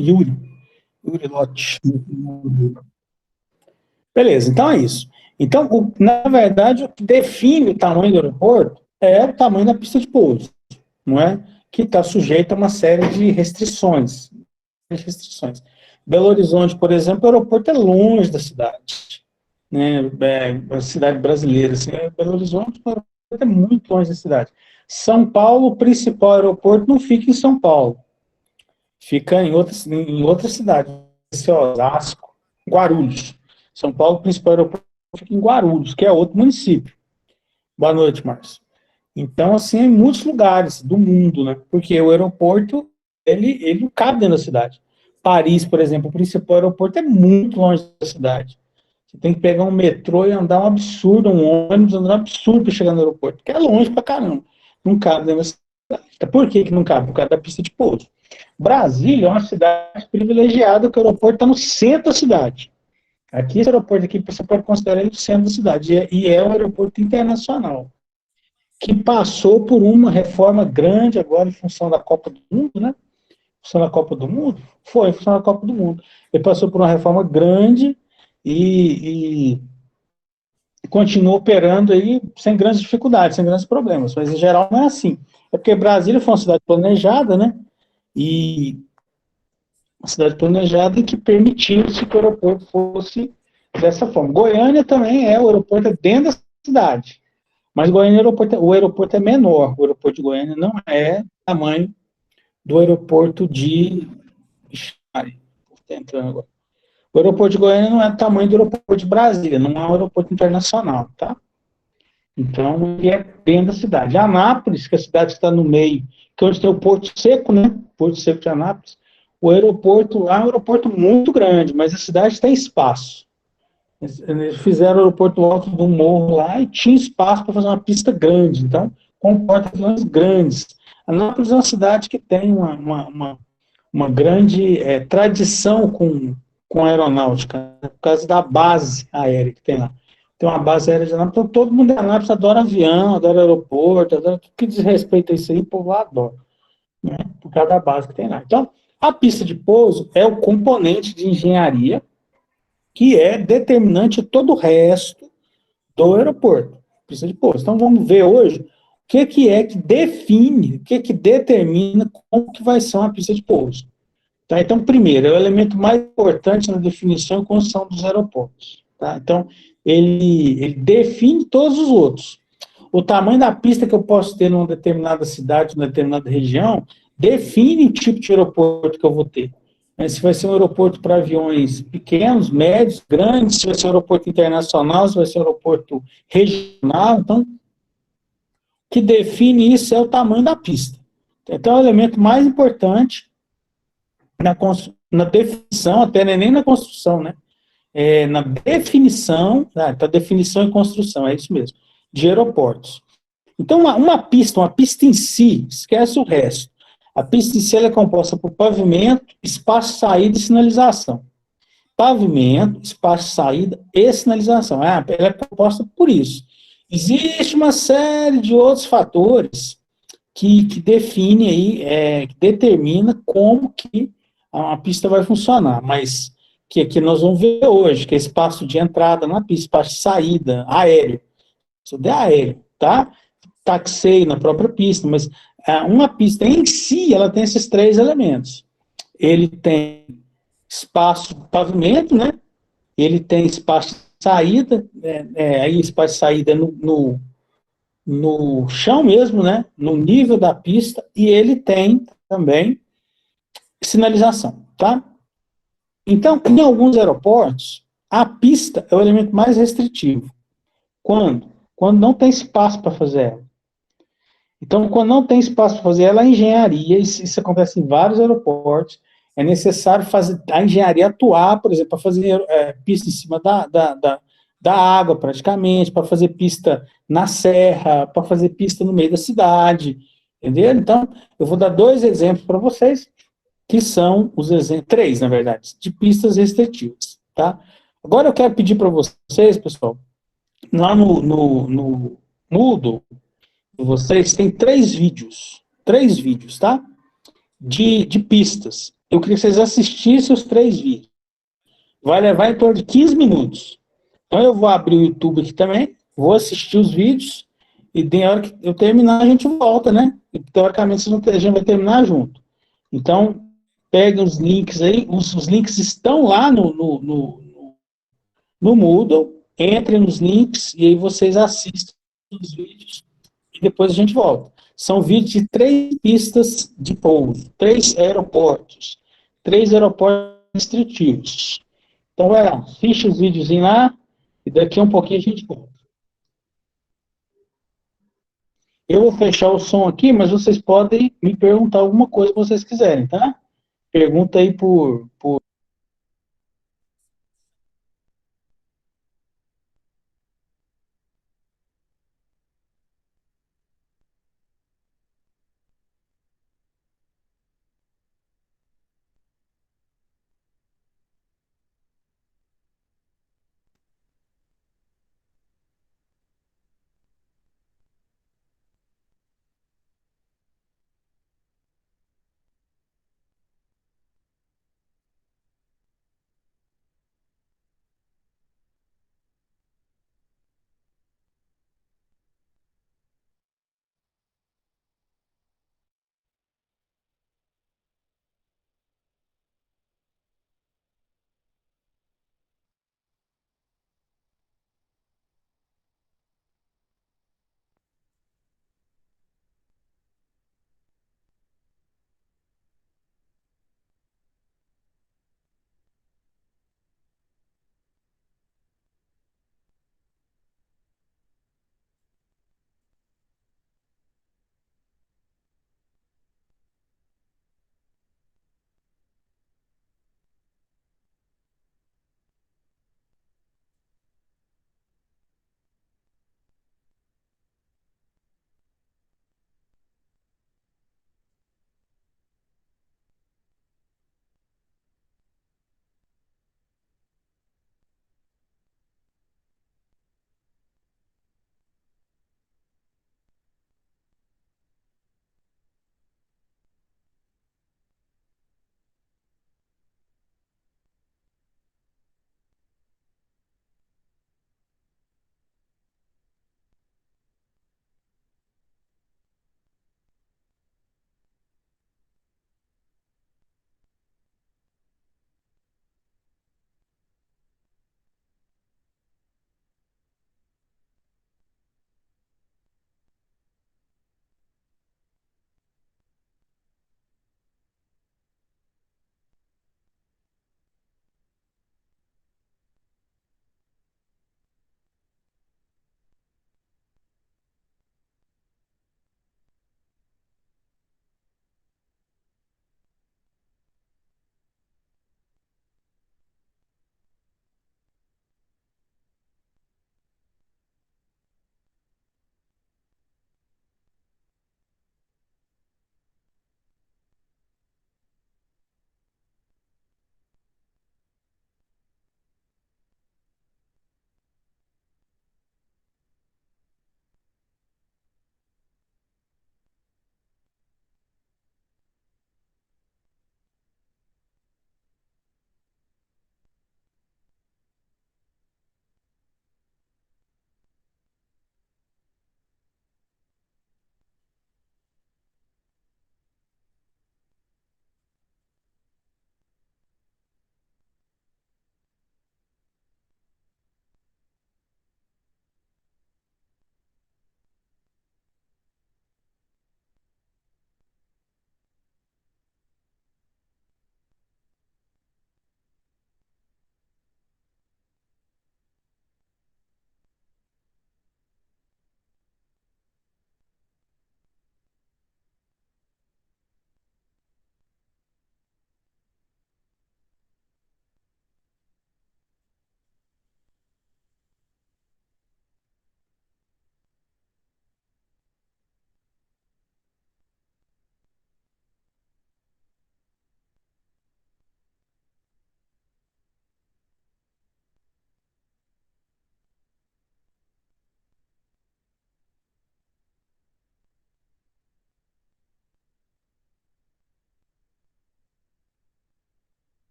Yuri. Yuri Lote. Beleza, então é isso. Então, na verdade, o que define o tamanho do aeroporto é o tamanho da pista de pouso, não é? Que está sujeito a uma série de restrições. Belo Horizonte, por exemplo, o aeroporto é longe da cidade, né? A cidade brasileira, assim, Belo Horizonte, o aeroporto é muito longe da cidade. São Paulo, o principal aeroporto não fica em São Paulo, fica em outra cidade, Osasco, Guarulhos. São Paulo, o principal aeroporto fica em Guarulhos, que é outro município. Boa noite, Márcio. Então, assim, em muitos lugares do mundo, né? Porque o aeroporto, ele não cabe dentro da cidade. Paris, por exemplo, o principal aeroporto é muito longe da cidade. Você tem que pegar um metrô e andar um absurdo, um ônibus, andar um absurdo para chegar no aeroporto, porque é longe pra caramba. Não cabe dentro da cidade. Por que não cabe? Por causa da pista de pouso. Brasília é uma cidade privilegiada, que o aeroporto está no centro da cidade. Aqui, esse aeroporto aqui, você pode considerar ele o centro da cidade, e é um aeroporto internacional, que passou por uma reforma grande agora em função da Copa do Mundo, né? Em função da Copa do Mundo? Foi, em função da Copa do Mundo. Ele passou por uma reforma grande e continua operando aí sem grandes dificuldades, sem grandes problemas, mas em geral não é assim. É porque Brasília foi uma cidade planejada, né? E uma cidade planejada que permitiu-se que o aeroporto fosse dessa forma. Goiânia também o aeroporto é dentro da cidade, mas Goiânia, o aeroporto é menor. O aeroporto de Goiânia não é tamanho do aeroporto de. Está entrando agora. O aeroporto de Goiânia não é do tamanho do aeroporto de Brasília, não é um aeroporto internacional, tá? Então, ele é dentro da cidade. Anápolis, que é a cidade que está no meio, que é onde tem o Porto Seco, né? Porto Seco de Anápolis. O aeroporto lá é um aeroporto muito grande, mas a cidade tem espaço. Eles fizeram o aeroporto alto de um morro lá e tinha espaço para fazer uma pista grande, então comporta aviões grandes. Anápolis é uma cidade que tem uma grande tradição com aeronáutica, né, por causa da base aérea que tem lá. Tem uma base aérea de Anápolis, então todo mundo em Anápolis adora avião, adora aeroporto, adora tudo que diz respeito a isso aí, o povo lá adora, né, por causa da base que tem lá. Então, a pista de pouso é o componente de engenharia que é determinante todo o resto do aeroporto, pista de pouso. Então, vamos ver hoje o que define, o que determina como que vai ser uma pista de pouso. Tá? Então, primeiro, é o elemento mais importante na definição e construção dos aeroportos. Tá? Então, ele define todos os outros. O tamanho da pista que eu posso ter numa determinada cidade, numa determinada região, define o tipo de aeroporto que eu vou ter. Se vai ser um aeroporto para aviões pequenos, médios, grandes, se vai ser um aeroporto internacional, se vai ser um aeroporto regional. Então, o que define isso é o tamanho da pista. Então, é o elemento mais importante na definição, até nem na construção, né? Na definição, tá, definição e construção, é isso mesmo, de aeroportos. Então, uma pista em si, esquece o resto. A pista em si ela é composta por pavimento, espaço de saída e sinalização. Pavimento, espaço de saída e sinalização. Ela é composta por isso. Existe uma série de outros fatores que define aí, que determina como que a pista vai funcionar, mas que aqui nós vamos ver hoje, que é espaço de entrada na pista, espaço de saída, aéreo. Isso é aéreo, tá? Taxei na própria pista, mas uma pista em si, ela tem esses três elementos. Ele tem espaço pavimento, né? Ele tem espaço de saída, aí espaço de saída no chão mesmo, né? No nível da pista, e ele tem também sinalização, tá? Então, em alguns aeroportos, a pista é o elemento mais restritivo. Quando? Quando não tem espaço para fazer ela. Então, quando não tem espaço para fazer ela, a engenharia, isso acontece em vários aeroportos, é necessário fazer a engenharia atuar, por exemplo, para fazer pista em cima da água, praticamente, para fazer pista na serra, para fazer pista no meio da cidade, entendeu? Então, eu vou dar dois exemplos para vocês, que são os exemplos, três, na verdade, de pistas restritivas, tá? Agora eu quero pedir para vocês, pessoal, lá no Moodle, vocês têm três vídeos, tá? De pistas. eu queria que vocês assistissem os 3 vídeos. Vai levar em torno de 15 minutos. Então eu vou abrir o YouTube aqui também, vou assistir os vídeos, e de hora que eu terminar, a gente volta, né? E, teoricamente, a gente vai terminar junto. Então, peguem os links aí, os links estão lá no Moodle, entrem nos links e aí vocês assistem os vídeos e depois a gente volta. São vídeos de 3 pistas de pouso, 3 aeroportos restritivos. Então vai lá, assiste os vídeos lá e daqui a um pouquinho a gente volta. Eu vou fechar o som aqui, mas vocês podem me perguntar alguma coisa que vocês quiserem, tá? Pergunta aí por...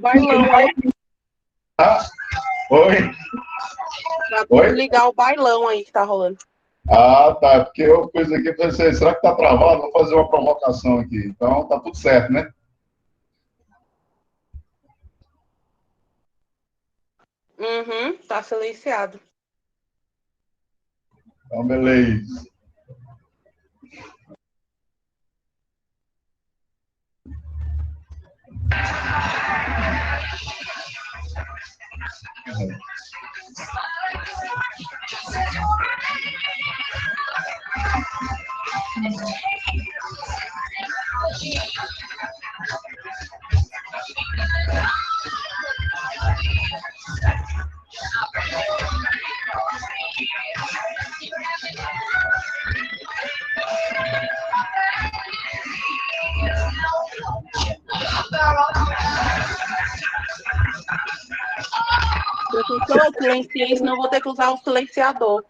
bailão aí. Ah, oi? Pra Oi? ligar o bailão aí que tá rolando. Ah, tá. Porque eu pus aqui, pensei, será que tá travado? Vou fazer uma provocação aqui. Então, tá tudo certo, né? Uhum, tá silenciado. Então, beleza. Professor, eu silenciei, senão eu vou ter que usar o silenciador.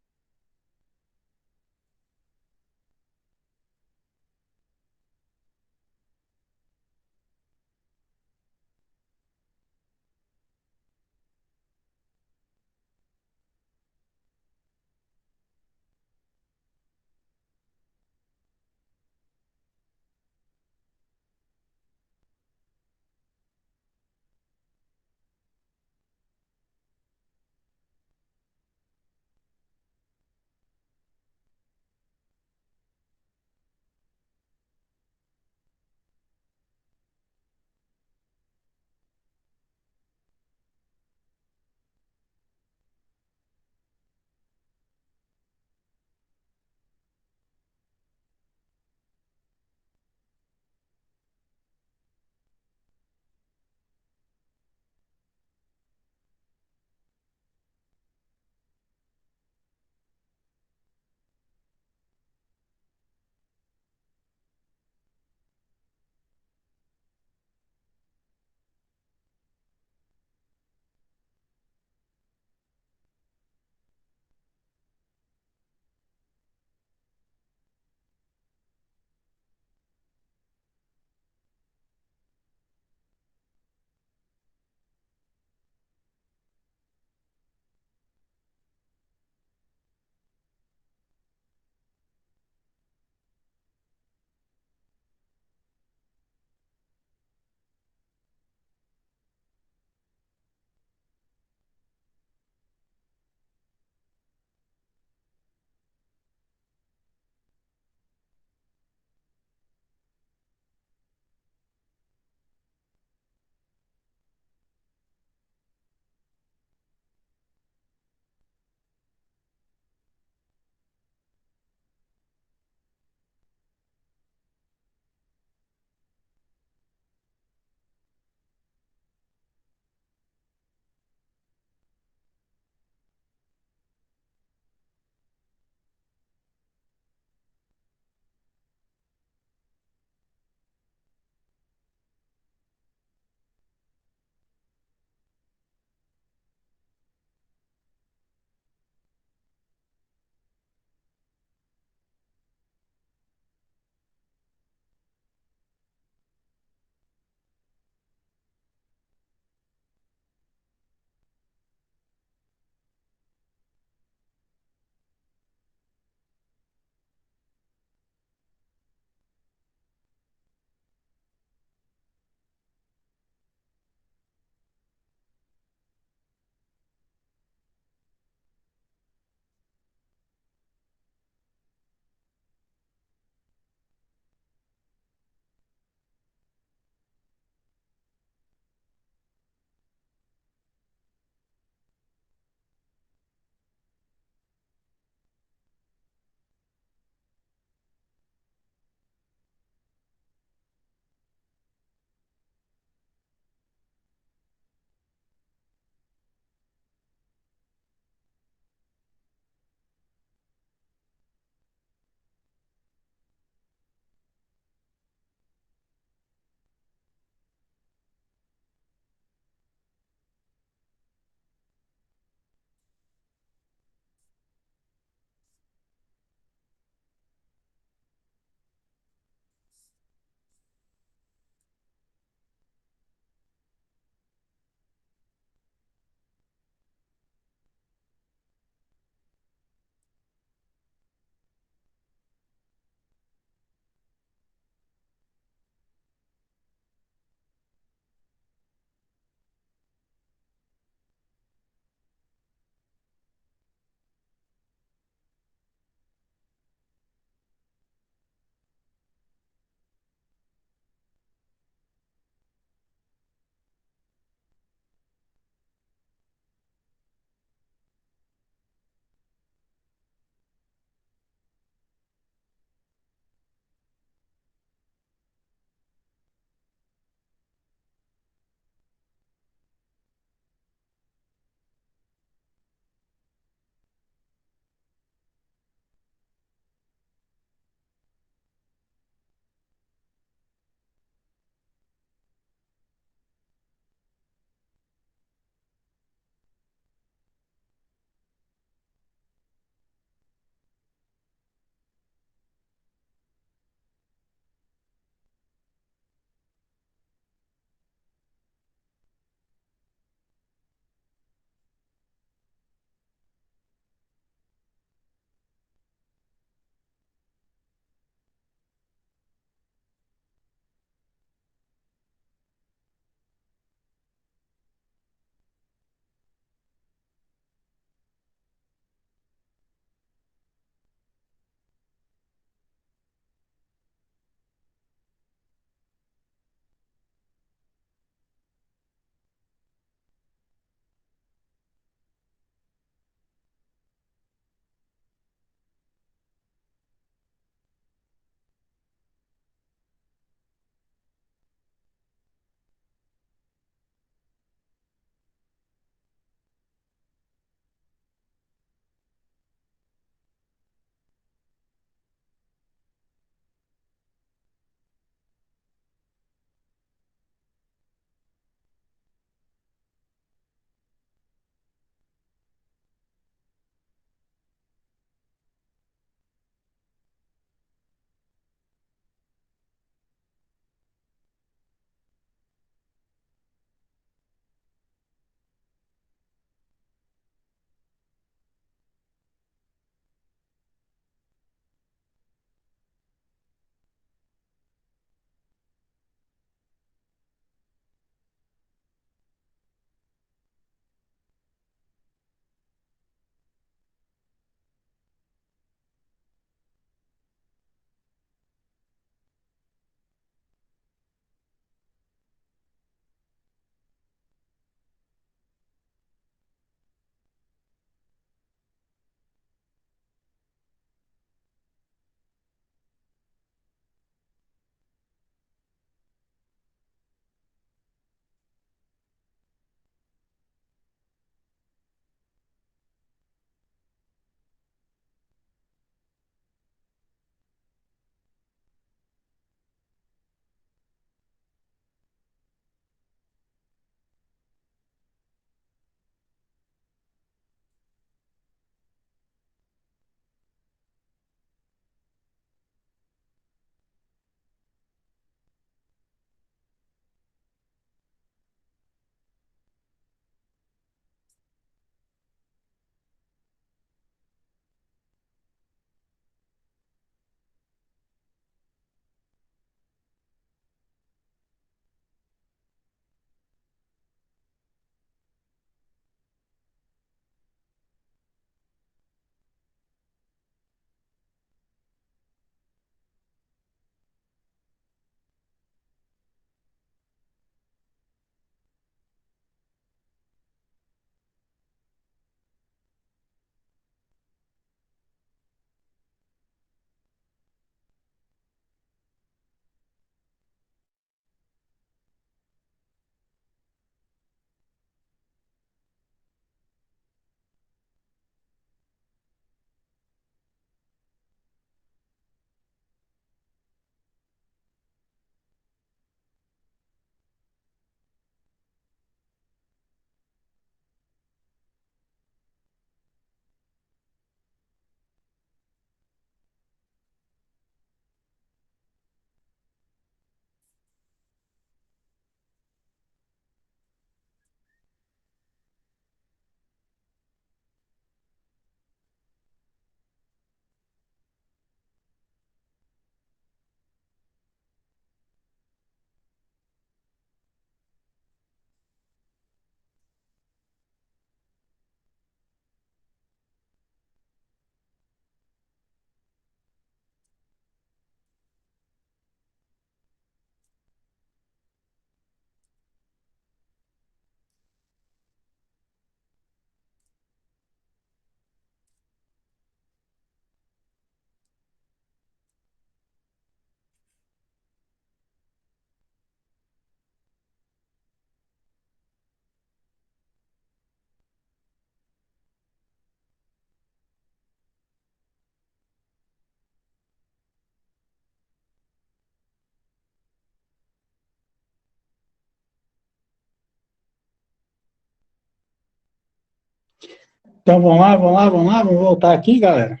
Então vamos voltar aqui, galera.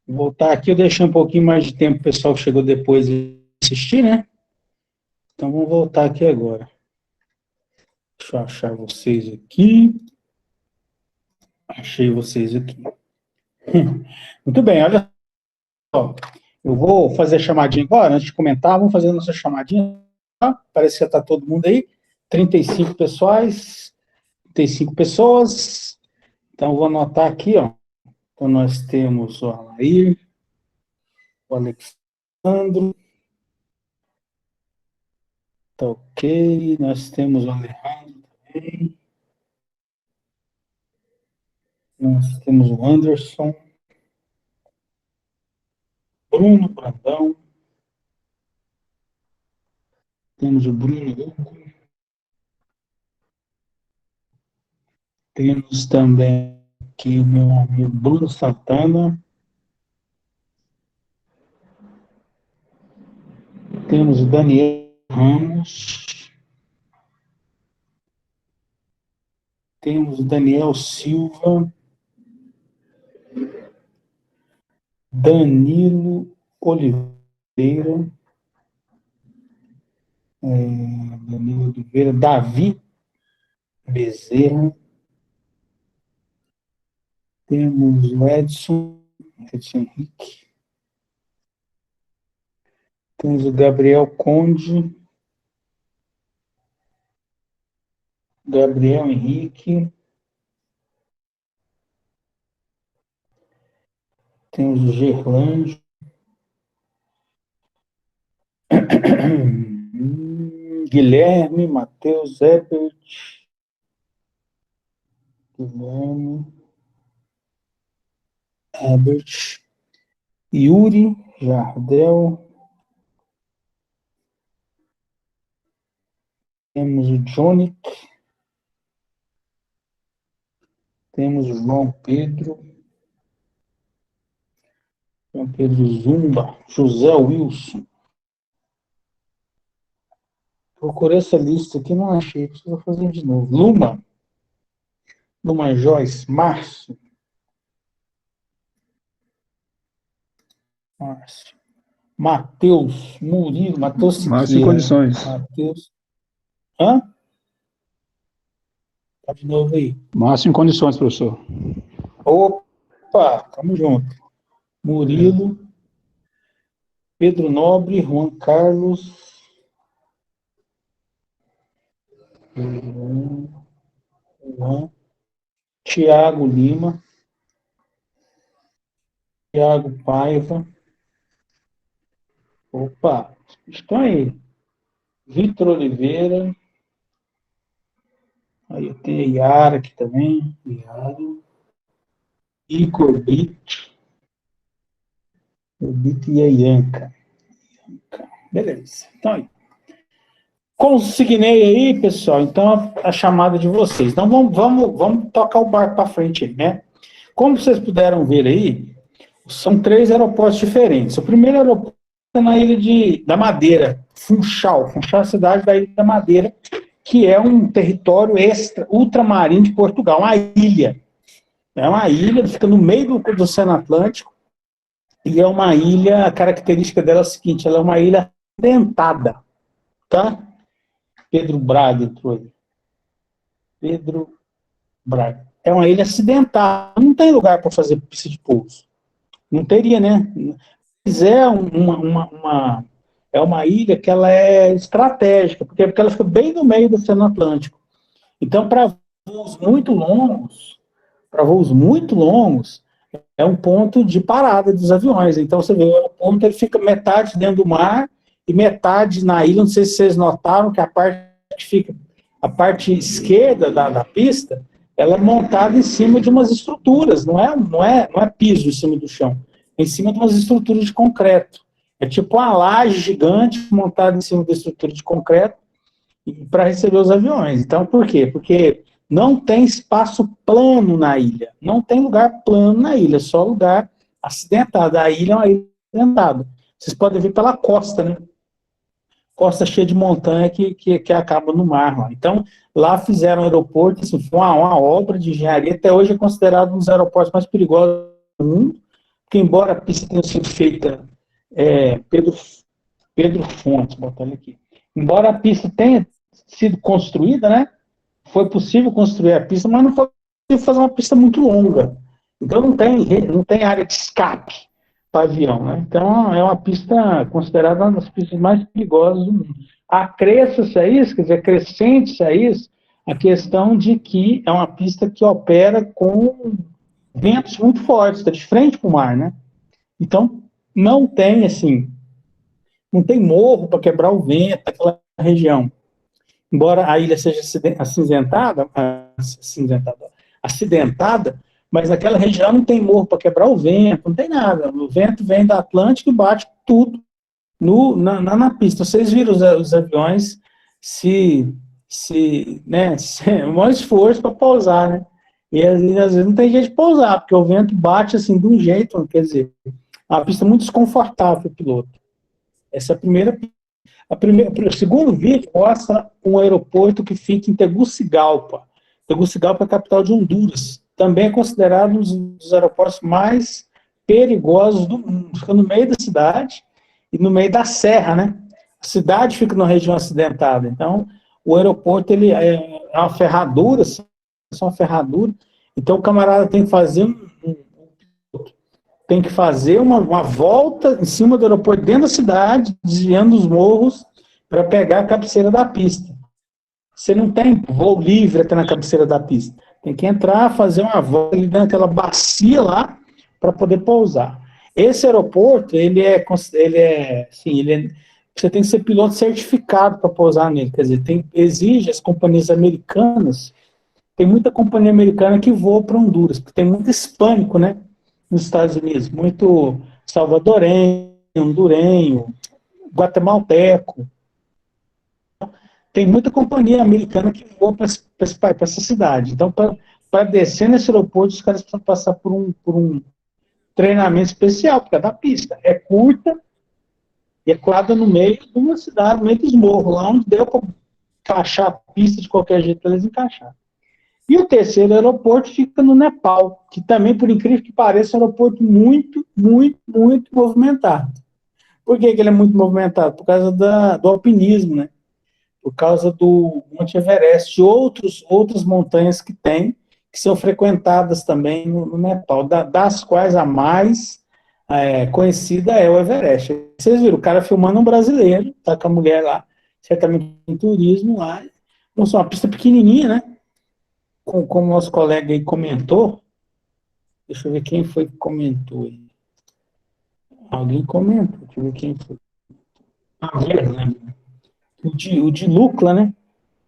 Vou voltar aqui, eu deixei um pouquinho mais de tempo, o pessoal que chegou depois de assistir, né? Então vamos voltar aqui agora. Deixa eu achar vocês aqui. Achei vocês aqui. Muito bem, olha só. Eu vou fazer a chamadinha agora, antes de comentar, vamos fazer a nossa chamadinha. Tá? Parece que já está todo mundo aí. 35 pessoas. 35 pessoas. Então, vou anotar aqui, ó. Então, nós temos o Alair, o Alexandro. Tá ok. Nós temos o Alejandro também. Nós temos o Anderson. Bruno Brandão. Temos o Bruno Hugo. Temos também aqui o meu amigo Bruno Santana. Temos o Daniel Ramos. Temos o Daniel Silva. Danilo Oliveira. Danilo Oliveira. Davi Bezerra. Temos o Edson Henrique. Temos o Gabriel Conde. Gabriel Henrique. Temos o Gerlândio. Guilherme, Matheus, Ebert. Guilherme. Ebert. Yuri, Jardel. Temos o Jonic. Temos o João Pedro. João Pedro Zumba. José Wilson. Procurei essa lista aqui, não achei. Preciso fazer de novo. Luma Joyce. Márcio. Matheus Murilo. Matheus Siqueira. Márcio em condições. Matheus. Hã? Tá de novo aí. Márcio em condições, professor. Opa, tamo junto. Murilo. Pedro Nobre. Juan Carlos. Juan. Tiago Lima. Tiago Paiva. Opa, estão aí. Vitor Oliveira. Aí eu tenho a Yara aqui também. Yara. Igor Bit. O Bit e a Ianca. Beleza. Então aí. Consignei aí, pessoal, então a chamada de vocês. Então vamos tocar o barco para frente aí, né? Como vocês puderam ver aí, são 3 aeroportos diferentes. O primeiro aeroporto é na ilha da Madeira, Funchal. Funchal é a cidade da Ilha da Madeira, que é um território ultramarino de Portugal, uma ilha. É uma ilha, fica no meio do Oceano Atlântico, e é uma ilha, a característica dela é a seguinte, ela é uma ilha acidentada, tá? Pedro Braga entrou aí. Pedro Braga. É uma ilha acidentada, não tem lugar para fazer pista de pouso. Não teria, né? Mas é uma ilha que ela é estratégica, porque ela fica bem no meio do Oceano Atlântico. Então, para voos muito longos, é um ponto de parada dos aviões. Então, você vê, o aeroporto ele fica metade dentro do mar e metade na ilha. Não sei se vocês notaram que a parte esquerda da pista, ela é montada em cima de umas estruturas, não é piso em cima do chão, é em cima de umas estruturas de concreto. É tipo uma laje gigante montada em cima da estrutura de concreto para receber os aviões. Então, por quê? Porque não tem espaço plano na ilha. Não tem lugar plano na ilha, só lugar acidentado. A ilha é uma ilha acidentada. Vocês podem ver pela costa, né? costa cheia de montanha que acaba no mar lá. Então, lá fizeram um aeroporto, assim, foi uma obra de engenharia, até hoje é considerado um dos aeroportos mais perigosos do mundo, porque embora a pista tenha sido feita, Pedro Fontes, botar ele aqui, embora a pista tenha sido construída, né, foi possível construir a pista, mas não foi possível fazer uma pista muito longa. Então não tem área de escape para avião, né? Então é uma pista considerada uma das pistas mais perigosas do mundo. Acresce-se a isso, quer dizer, acrescente-se a isso a questão de que é uma pista que opera com ventos muito fortes, está de frente para o mar, né? Então não tem assim, não tem morro para quebrar o vento naquela região. Embora a ilha seja acidentada, mas naquela região não tem morro para quebrar o vento, não tem nada. O vento vem do Atlântico e bate tudo na pista. Vocês viram os aviões o maior esforço para pousar, né? E às vezes não tem jeito de pousar, porque o vento bate assim de um jeito, quer dizer, a pista é muito desconfortável para o piloto. Essa é a primeira. O segundo vídeo mostra um aeroporto que fica em Tegucigalpa. Tegucigalpa é a capital de Honduras. Também é considerado um dos aeroportos mais perigosos do mundo. Fica no meio da cidade e no meio da serra, né? A cidade fica numa região acidentada. Então, o aeroporto ele é uma ferradura, é uma ferradura. Então, o camarada tem que fazer uma volta em cima do aeroporto, dentro da cidade, desviando os morros, para pegar a cabeceira da pista. Você não tem voo livre até na cabeceira da pista. Tem que entrar, fazer uma volta ali dentro daquela bacia lá, para poder pousar. Esse aeroporto, você tem que ser piloto certificado para pousar nele. Quer dizer, exige as companhias americanas, tem muita companhia americana que voa para Honduras, porque tem muito hispânico, né? Nos Estados Unidos, muito salvadorenho, hondurenho, guatemalteco. Tem muita companhia americana que voa para essa cidade. Então, para descer nesse aeroporto, os caras precisam passar por um treinamento especial, porque é da pista. É curta e é quadra no meio de uma cidade, no meio dos morros, lá onde deu para encaixar a pista de qualquer jeito para eles encaixar. E o terceiro aeroporto fica no Nepal, que também, por incrível que pareça, é um aeroporto muito, muito, muito movimentado. Por que ele é muito movimentado? Por causa do alpinismo, né? Por causa do Monte Everest e outras montanhas que são frequentadas também no Nepal, das quais a mais conhecida é o Everest. Vocês viram, o cara filmando um brasileiro, tá com a mulher lá, certamente em turismo lá. Nossa, uma pista pequenininha, né? Como o nosso colega aí comentou, deixa eu ver quem foi que comentou aí. Alguém comentou, deixa eu ver quem foi. Né? O de Lucla, né?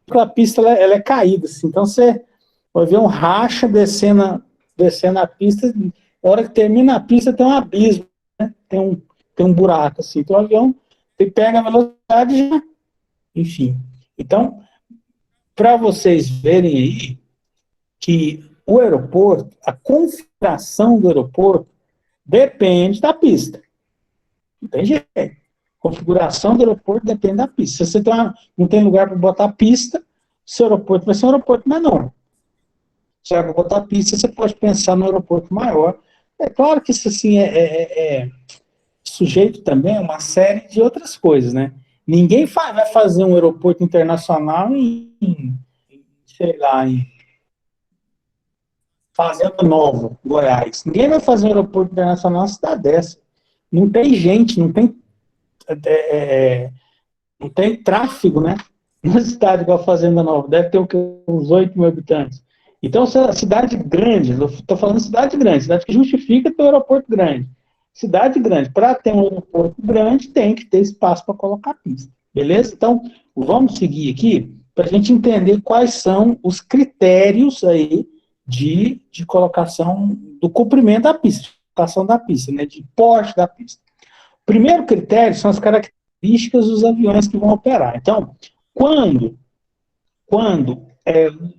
A pista ela é caída, assim, então você vai ver um racha descendo a pista, na hora que termina a pista tem um abismo, né? Tem um buraco, assim, então o avião pega a velocidade e já, enfim. Então, para vocês verem aí, que o aeroporto, a configuração do aeroporto depende da pista. Não tem jeito. A configuração do aeroporto depende da pista. Se você não tem lugar para botar a pista, seu aeroporto vai ser um aeroporto menor. Se você vai botar a pista, você pode pensar no aeroporto maior. É claro que isso assim, é sujeito também a uma série de outras coisas, né? Ninguém vai fazer um aeroporto internacional sei lá, em Fazenda Nova, Goiás. Ninguém vai fazer um aeroporto internacional numa cidade dessa. Não tem gente, não tem tráfego, né? Uma cidade igual a Fazenda Nova, deve ter uns 8 mil habitantes. Então, cidade grande, estou falando cidade grande, cidade que justifica ter um aeroporto grande. Cidade grande, para ter um aeroporto grande, tem que ter espaço para colocar pista. Beleza? Então, vamos seguir aqui para a gente entender quais são os critérios aí de colocação do comprimento da pista, de colocação da pista, né, de porte da pista. O primeiro critério são as características dos aviões que vão operar. Então, quando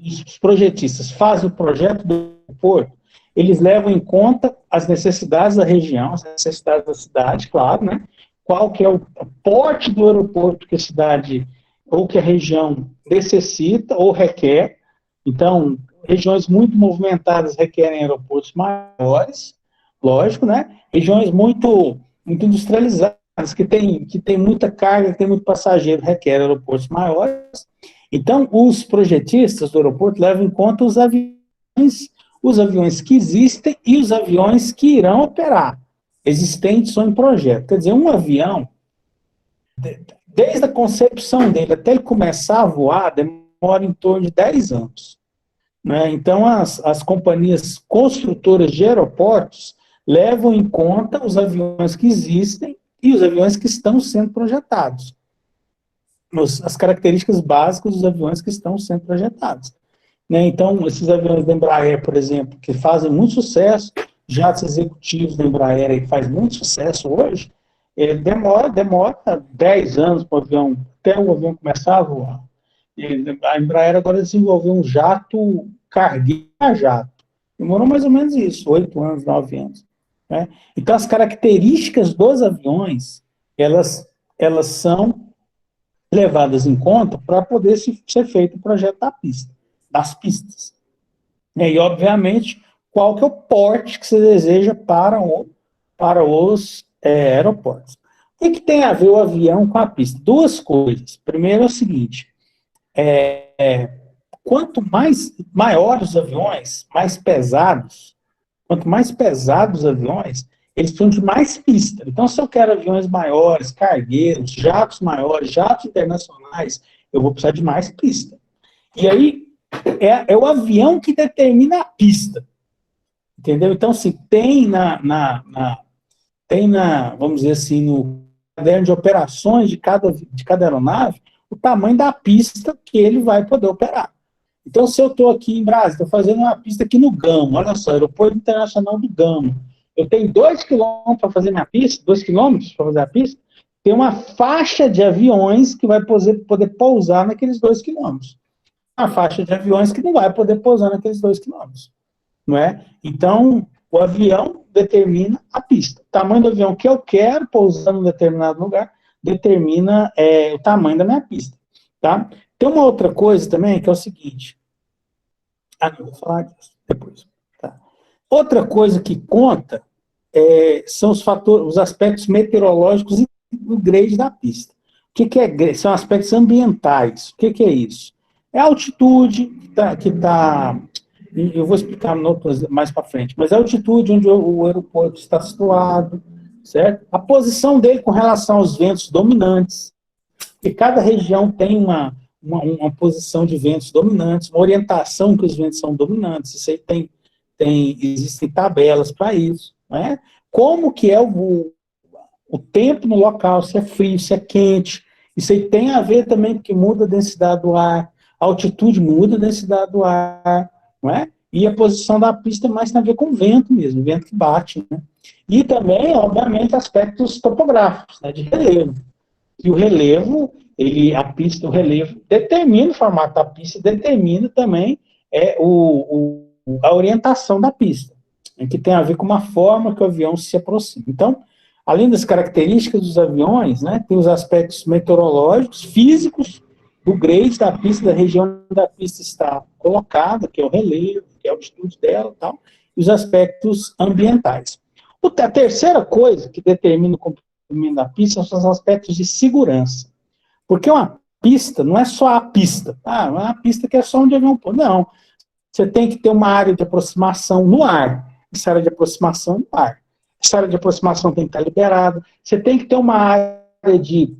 os projetistas fazem o projeto do aeroporto, eles levam em conta as necessidades da região, as necessidades da cidade, claro, né, qual que é o porte do aeroporto que a cidade ou que a região necessita ou requer. Então, regiões muito movimentadas requerem aeroportos maiores, lógico, né? Regiões muito industrializadas, que tem muita carga, que tem muito passageiro, requerem aeroportos maiores. Então, os projetistas do aeroporto levam em conta os aviões que existem e os aviões que irão operar, existentes ou em projeto. Quer dizer, um avião, desde a concepção dele até ele começar a voar, demora em torno de 10 anos. Né? Então, as companhias construtoras de aeroportos levam em conta os aviões que existem e os aviões que estão sendo projetados. As características básicas dos aviões que estão sendo projetados. Né? Então, esses aviões da Embraer, por exemplo, que fazem muito sucesso, jatos executivos da Embraer que faz muito sucesso hoje, ele demora 10 anos para o avião, até o avião começar a voar. A Embraer agora desenvolveu um jato cargueiro a jato. Demorou mais ou menos isso, 8 anos, 9 anos. Né? Então, as características dos aviões, elas são levadas em conta para poder ser feito o projeto das pistas. E, obviamente, qual que é o porte que você deseja para os aeroportos. O que tem a ver o avião com a pista? Duas coisas. Primeiro é o seguinte, quanto maiores os aviões, quanto mais pesados os aviões, eles precisam de mais pista. Então, se eu quero aviões maiores, cargueiros, jatos maiores, jatos internacionais, eu vou precisar de mais pista. E aí, é o avião que determina a pista. Entendeu? Então, se tem vamos dizer assim, no caderno de operações de cada aeronave, o tamanho da pista que ele vai poder operar. Então, se eu estou aqui em Brasília, estou fazendo uma pista aqui no Gamo, olha só, Aeroporto Internacional do Gamo, eu tenho 2 quilômetros para fazer minha pista, 2 quilômetros para fazer a pista, tem uma faixa de aviões que vai poder pousar naqueles 2 quilômetros. Uma faixa de aviões que não vai poder pousar naqueles 2 quilômetros. Não é? Então, o avião determina a pista. O tamanho do avião que eu quero pousar em um determinado lugar determina o tamanho da minha pista. Tá? Tem uma outra coisa também, que é o seguinte. Não vou falar disso depois. Tá? Outra coisa que conta são os aspectos meteorológicos e o grade da pista. O que é grade? São aspectos ambientais. O que é isso? É a altitude que está... Eu vou explicar mais para frente, mas é a altitude onde o aeroporto está situado, certo? A posição dele com relação aos ventos dominantes, porque cada região tem uma posição de ventos dominantes, uma orientação que os ventos são dominantes, isso aí existem tabelas para isso, né? Como que é o tempo no local, se é frio, se é quente, isso aí tem a ver também porque muda a densidade do ar, a altitude muda a densidade do ar, não é? E a posição da pista mais tem a ver com o vento mesmo, o vento que bate, né? E também, obviamente, aspectos topográficos, né, de relevo. E o relevo, o relevo determina o formato da pista, determina também a orientação da pista, que tem a ver com uma forma que o avião se aproxima. Então, além das características dos aviões, né, tem os aspectos meteorológicos, físicos, do grade da pista, da região da pista está colocada, que é o relevo, que é a altitude dela e tal, e os aspectos ambientais. A terceira coisa que determina o comprimento da pista são os aspectos de segurança. Porque uma pista não é só a pista. Não é uma pista que é só onde o avião pode. Não. Você tem que ter uma área de aproximação no ar. Essa área de aproximação no ar. Essa área de aproximação tem que estar liberada. Você tem que ter uma área de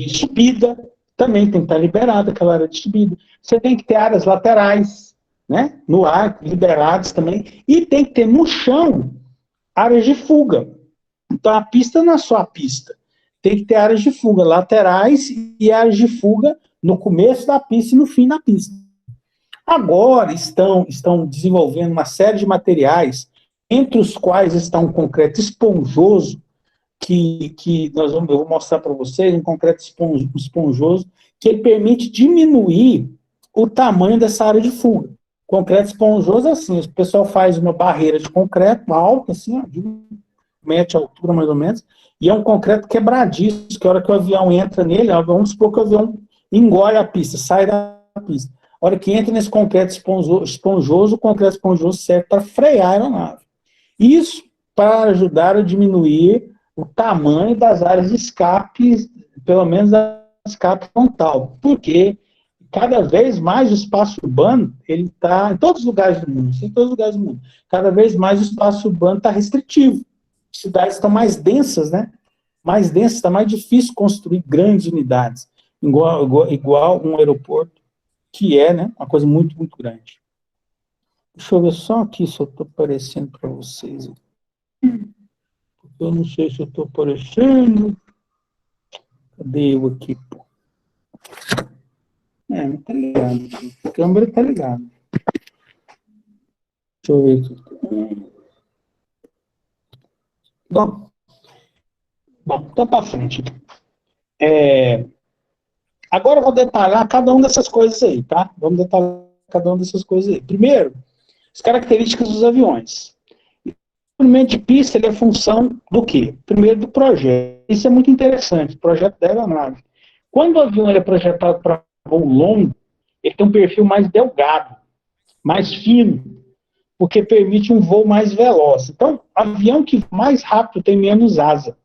subida, também tem que estar liberada aquela área de subida. Você tem que ter áreas laterais, né, no ar, liberadas também. E tem que ter no chão áreas de fuga. Então, a pista não é só a pista. Tem que ter áreas de fuga laterais e áreas de fuga no começo da pista e no fim da pista. Agora estão desenvolvendo uma série de materiais, entre os quais está um concreto esponjoso, que eu vou mostrar para vocês, um concreto esponjoso, que ele permite diminuir o tamanho dessa área de fuga. Concreto esponjoso é assim, o pessoal faz uma barreira de concreto alta, assim, ó, de 1,50 mete a altura mais ou menos, e é um concreto quebradiço, que a hora que o avião entra nele, vamos supor que o avião engole a pista, sai da pista. A hora que entra nesse concreto esponjoso, o concreto esponjoso serve para frear a aeronave. Isso para ajudar a diminuir o tamanho das áreas de escape, pelo menos da escape frontal. Porque cada vez mais o espaço urbano, ele está em todos os lugares do mundo, em todos os lugares do mundo, cada vez mais o espaço urbano está restritivo. As cidades estão mais densas, né? Mais densas, está mais difícil construir grandes unidades, igual um aeroporto, que é, né, uma coisa muito, muito grande. Deixa eu ver só aqui se eu estou aparecendo para vocês. Eu não sei se eu estou aparecendo. Cadê eu aqui, pô? Não tá ligado. A câmera tá ligada. Deixa eu ver aqui. Bom, então para frente. Agora eu vou detalhar cada uma dessas coisas aí, tá? Vamos detalhar cada uma dessas coisas aí. Primeiro, as características dos aviões. O movimento de pista ele é função do quê? Primeiro, do projeto. Isso é muito interessante, o projeto da aeronave. Quando o avião é projetado para voo longo, ele tem um perfil mais delgado, mais fino, porque permite um voo mais veloz. Então, avião que mais rápido tem menos asa.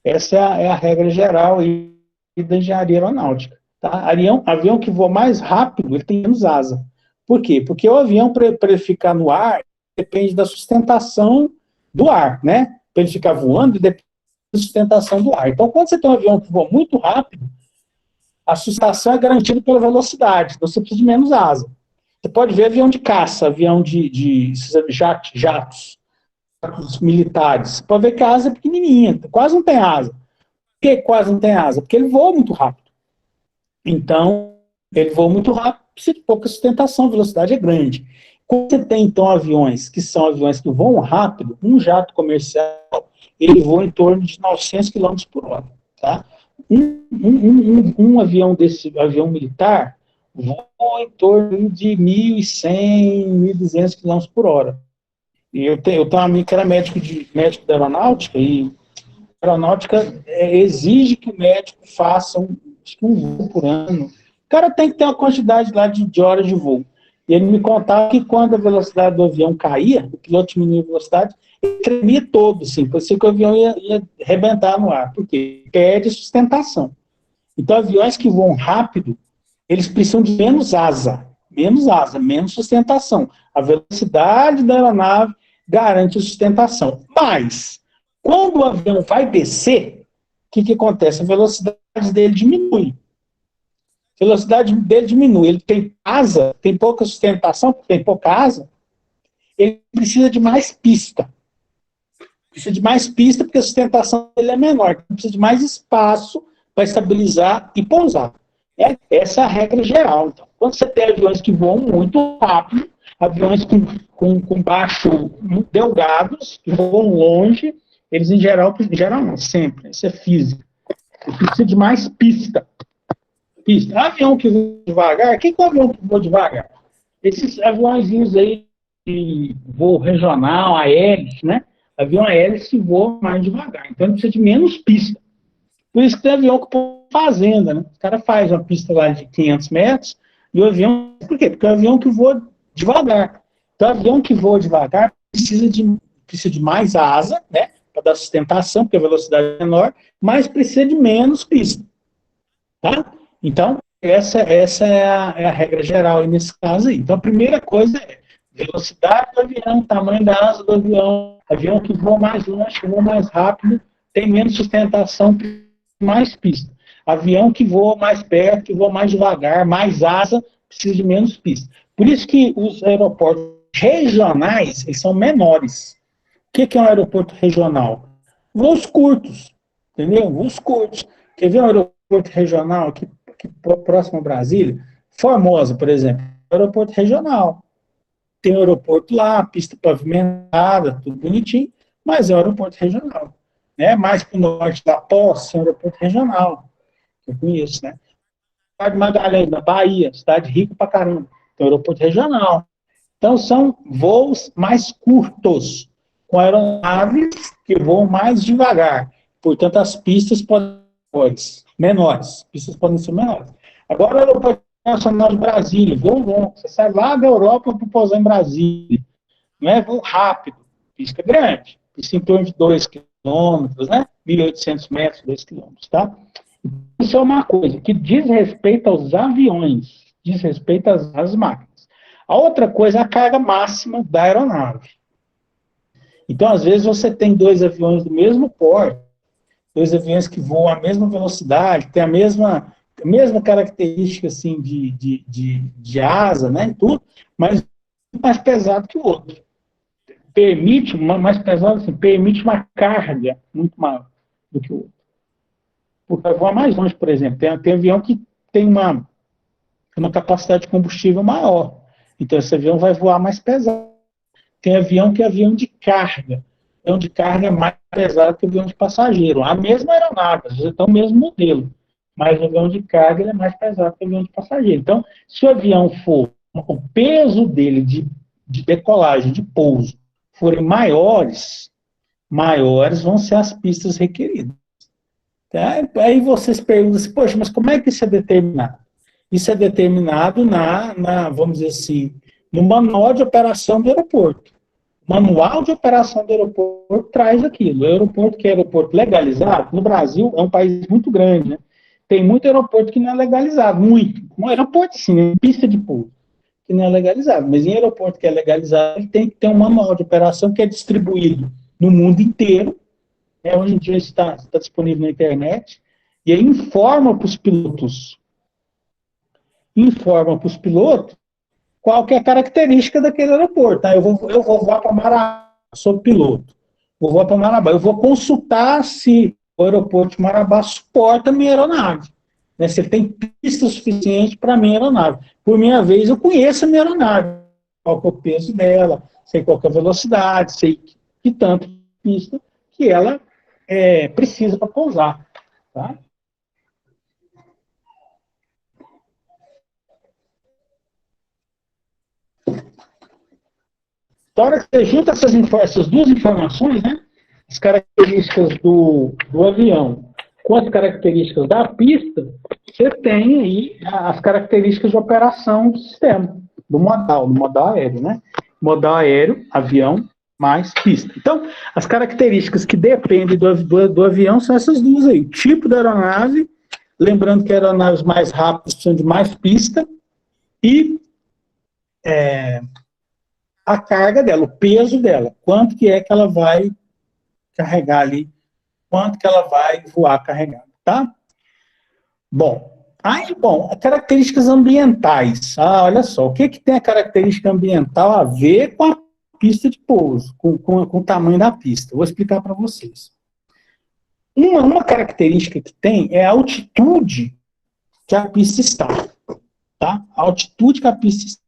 Essa é a regra geral aí da engenharia aeronáutica. Tá? Avião que voa mais rápido, ele tem menos asa. Por quê? Porque o avião, para ele ficar no ar, depende da sustentação do ar, né? Para ele ficar voando, depende da sustentação do ar. Então, quando você tem um avião que voa muito rápido, a sustentação é garantida pela velocidade, então você precisa de menos asa. Você pode ver avião de caça, avião de jatos militares. Você pode ver que a asa é pequenininha, quase não tem asa. Por que quase não tem asa? Porque ele voa muito rápido. Então, ele voa muito rápido, precisa de pouca sustentação, a velocidade é grande. Quando você tem, então, aviões que são aviões que voam rápido, um jato comercial, ele voa em torno de 900 km por hora. Tá? Um avião desse, avião militar, voa em torno de 1.100, 1.200 km por hora. E eu tenho um amigo que era médico da aeronáutica, e a aeronáutica exige que o médico faça acho que um voo por ano. O cara tem que ter uma quantidade lá de horas de voo. E ele me contava que quando a velocidade do avião caía, o piloto diminuía a velocidade, ele tremia todo, assim, parecia que o avião ia arrebentar no ar, porque perde sustentação. Então, aviões que voam rápido, eles precisam de menos asa, menos sustentação. A velocidade da aeronave garante a sustentação. Mas, quando o avião vai descer, o que acontece? A velocidade dele diminui. A velocidade dele diminui. Ele tem asa, tem pouca sustentação, tem pouca asa, ele precisa de mais pista. Precisa de mais pista porque a sustentação dele é menor. Então, precisa de mais espaço para estabilizar e pousar. Essa é a regra geral. Então, quando você tem aviões que voam muito rápido, aviões com baixo delgados, que voam longe, eles em geral não, sempre, isso é física. Precisa de mais pista. Avião que voa devagar, o que é um avião que voa devagar? Esses aviãozinhos aí de voo regional, a hélice, né? Avião a hélice voa mais devagar, então ele precisa de menos pista. Por isso que tem avião que põe fazenda, né? O cara faz uma pista lá de 500 metros, e o avião, por quê? Porque é um avião que voa devagar. Então, o avião que voa devagar precisa de mais asa, né? Para dar sustentação, porque a velocidade é menor, mas precisa de menos pista. Tá? Então, essa é a regra geral nesse caso aí. Então, a primeira coisa é velocidade do avião, tamanho da asa do avião que voa mais longe, que voa mais rápido, tem menos sustentação, mais pista. Avião que voa mais perto, que voa mais devagar, mais asa, precisa de menos pista. Por isso que os aeroportos regionais, eles são menores. O que é um aeroporto regional? Voos curtos, entendeu? Voos curtos. Quer ver um aeroporto regional aqui próximo a Brasília? Formosa, por exemplo. Aeroporto regional. Tem um aeroporto lá, pista pavimentada, tudo bonitinho, mas é um aeroporto regional. Né? Mais para o norte da Posse, é um aeroporto regional. Eu conheço, né? Cidade de Magalhães, na Bahia, cidade rica pra caramba. Tem um aeroporto regional. Então, são voos mais curtos. com aeronaves que voam mais devagar. Portanto, as pistas podem ser menores. Pistas podem ser menores. Agora, o Aeroporto Internacional de Brasília, voo longo. Você sai lá da Europa para pousar em Brasília. Não é voo rápido. Pista grande. Pista em torno de 2 quilômetros, né? 1.800 metros, 2 quilômetros, tá? Isso é uma coisa que diz respeito aos aviões, diz respeito às máquinas. A outra coisa é a carga máxima da aeronave. Então, às vezes, você tem 2 aviões do mesmo porte, 2 aviões que voam à mesma velocidade, tem a mesma característica assim, de asa, né, tudo, mas mais pesado que o outro. Permite, mais pesado assim, permite uma carga muito maior do que o outro. Porque vai voar mais longe, por exemplo. Tem avião que tem uma capacidade de combustível maior. Então, esse avião vai voar mais pesado. Tem avião que é avião de carga. O avião de carga é mais pesado que o avião de passageiro. A mesma aeronave, às vezes é o mesmo modelo. Mas o avião de carga ele é mais pesado que o avião de passageiro. Então, se o avião for, o peso dele de decolagem, de pouso, forem maiores vão ser as pistas requeridas. Tá? Aí vocês perguntam assim, poxa, mas como é que isso é determinado? Isso é determinado vamos dizer assim, no manual de operação do aeroporto. O manual de operação do aeroporto traz aquilo. O aeroporto, que é aeroporto legalizado, no Brasil é um país muito grande, né? Tem muito aeroporto que não é legalizado, muito. Um aeroporto, sim, né? Pista de pouso, que não é legalizado. Mas em aeroporto que é legalizado, ele tem que ter um manual de operação que é distribuído no mundo inteiro. Hoje em dia está disponível na internet, e aí informa para os pilotos qual que é a característica daquele aeroporto. Tá? Eu vou voar para Marabá, sou piloto, vou voar para Marabá, eu vou consultar se o aeroporto de Marabá suporta a minha aeronave, né? Se ele tem pista suficiente para a minha aeronave. Por minha vez, eu conheço a minha aeronave, qual que é o peso dela, sei qual que é a velocidade, sei que tanto de pista que ela precisa para pousar. Tá? Então, a hora que você junta essas duas informações, né, as características do avião com as características da pista, você tem aí as características de operação do sistema, do modal aéreo, né? Modal aéreo, avião, mais pista. Então, as características que dependem do avião são essas duas aí. O tipo da aeronave, lembrando que aeronaves mais rápidas precisam de mais pista, e a carga dela, o peso dela, quanto que é que ela vai carregar ali, quanto que ela vai voar carregada, tá? Bom, características ambientais. Olha só, o que tem a característica ambiental a ver com a pista de pouso, com o tamanho da pista? Vou explicar para vocês. Uma característica que tem é a altitude que a pista está, tá? A altitude que a pista está.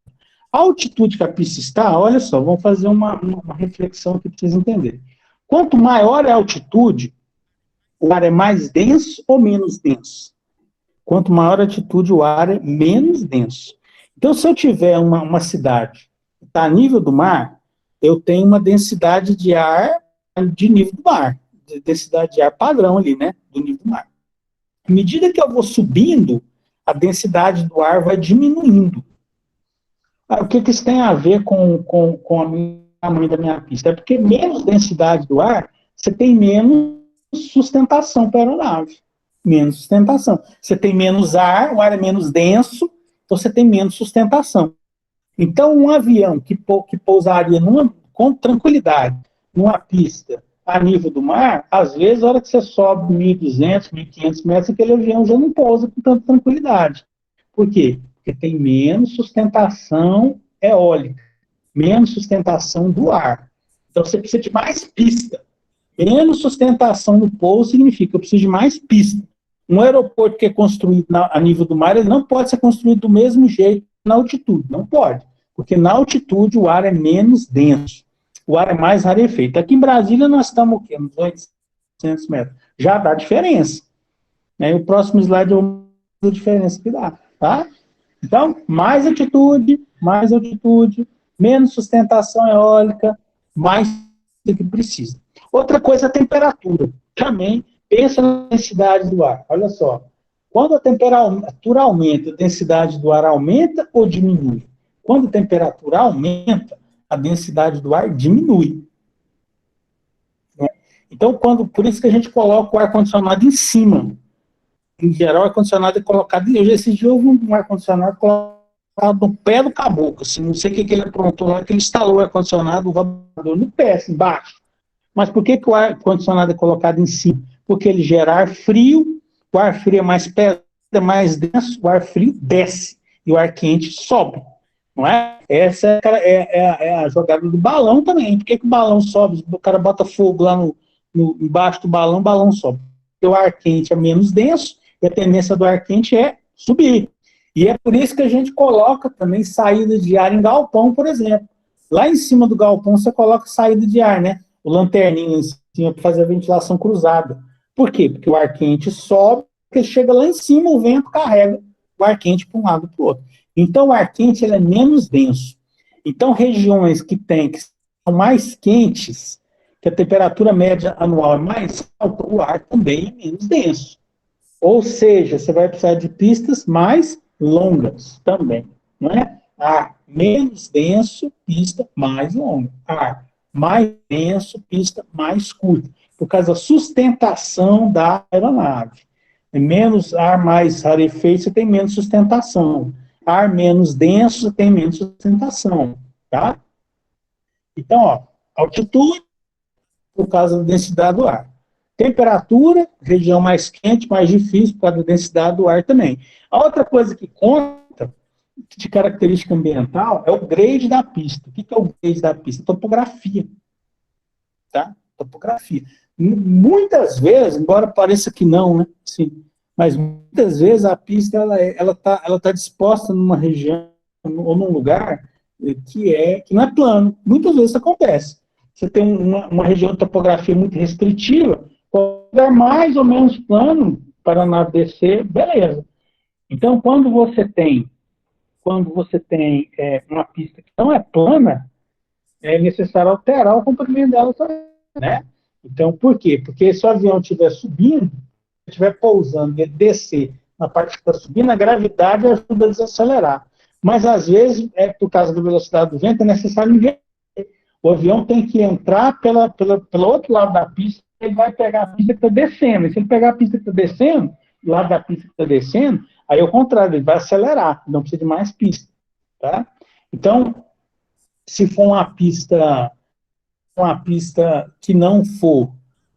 A altitude que a pista está, olha só, vamos fazer uma reflexão aqui para vocês entenderem. Quanto maior é a altitude, o ar é mais denso ou menos denso? Quanto maior a altitude, o ar é menos denso. Então, se eu tiver uma cidade que está a nível do mar, eu tenho uma densidade de ar de nível do mar, densidade de ar padrão ali, né, do nível do mar. À medida que eu vou subindo, a densidade do ar vai diminuindo. O que isso tem a ver com o tamanho da minha pista? É porque menos densidade do ar, você tem menos sustentação para a aeronave. Menos sustentação. Você tem menos ar, o ar é menos denso, então você tem menos sustentação. Então, um avião que pousaria com tranquilidade numa pista a nível do mar, às vezes, na hora que você sobe 1.200, 1.500 metros, aquele avião já não pousa com tanta tranquilidade. Por quê? Porque tem menos sustentação eólica, menos sustentação do ar. Então, você precisa de mais pista. Menos sustentação no pouso significa que eu preciso de mais pista. Um aeroporto que é construído a nível do mar, ele não pode ser construído do mesmo jeito na altitude. Não pode. Porque na altitude o ar é menos denso. O ar é mais rarefeito. Aqui em Brasília nós estamos o quê? Nos 800 metros. Já dá diferença. O próximo slide eu vou ver a diferença que dá. Tá? Então, mais altitude, menos sustentação eólica, mais que precisa. Outra coisa é a temperatura. Também pensa na densidade do ar. Olha só, quando a temperatura aumenta, a densidade do ar aumenta ou diminui? Quando a temperatura aumenta, a densidade do ar diminui. Então, por isso que a gente coloca o ar-condicionado em cima. Em geral, o ar-condicionado é colocado... Esses dias houve um ar-condicionado colocado no pé do caboclo. Assim, não sei o que ele aprontou lá, que ele instalou o ar-condicionado, o vapor no pé, assim, embaixo. Mas por que o ar-condicionado é colocado em cima? Porque ele gera ar frio, o ar frio é mais pesado, é mais denso, o ar frio desce e o ar quente sobe. Não é? Essa é a jogada do balão também. Por que o balão sobe? O cara bota fogo lá embaixo do balão, o balão sobe. Porque o ar quente é menos denso e a tendência do ar quente é subir. E é por isso que a gente coloca também saída de ar em galpão, por exemplo. Lá em cima do galpão você coloca saída de ar, né? O lanterninho em cima para fazer a ventilação cruzada. Por quê? Porque o ar quente sobe, porque chega lá em cima, o vento carrega o ar quente para um lado e para o outro. Então, o ar quente ele é menos denso. Então, regiões que são mais quentes, que a temperatura média anual é mais alta, o ar também é menos denso. Ou seja, você vai precisar de pistas mais longas também, não é? Ar menos denso, pista mais longa. Ar mais denso, pista mais curta, por causa da sustentação da aeronave. Menos ar mais rarefeito, você tem menos sustentação. Ar menos denso, você tem menos sustentação, tá? Então, ó, altitude, por causa da densidade do ar. Temperatura, região mais quente, mais difícil, por causa da densidade do ar também. A outra coisa que conta, de característica ambiental, é o grade da pista. O que é o grade da pista? Topografia. Tá? Topografia. Muitas vezes, embora pareça que não, né? Sim, mas muitas vezes a pista ela tá disposta numa região ou num lugar que não é plano. Muitas vezes isso acontece. Você tem uma região de topografia muito restritiva, quando é mais ou menos plano para a nave descer, beleza. Então, quando você tem uma pista que não é plana, é necessário alterar o comprimento dela também, né? Então, por quê? Porque se o avião estiver subindo, estiver pousando e descer na parte que está subindo, a gravidade ajuda a desacelerar. Mas, às vezes, por causa da velocidade do vento, é necessário inverter. O avião tem que entrar pelo outro lado da pista, ele vai pegar a pista que está descendo. E se ele pegar a pista que está descendo, do lado da pista que está descendo, aí é o contrário, ele vai acelerar, não precisa de mais pista. Tá? Então, se for uma pista que não for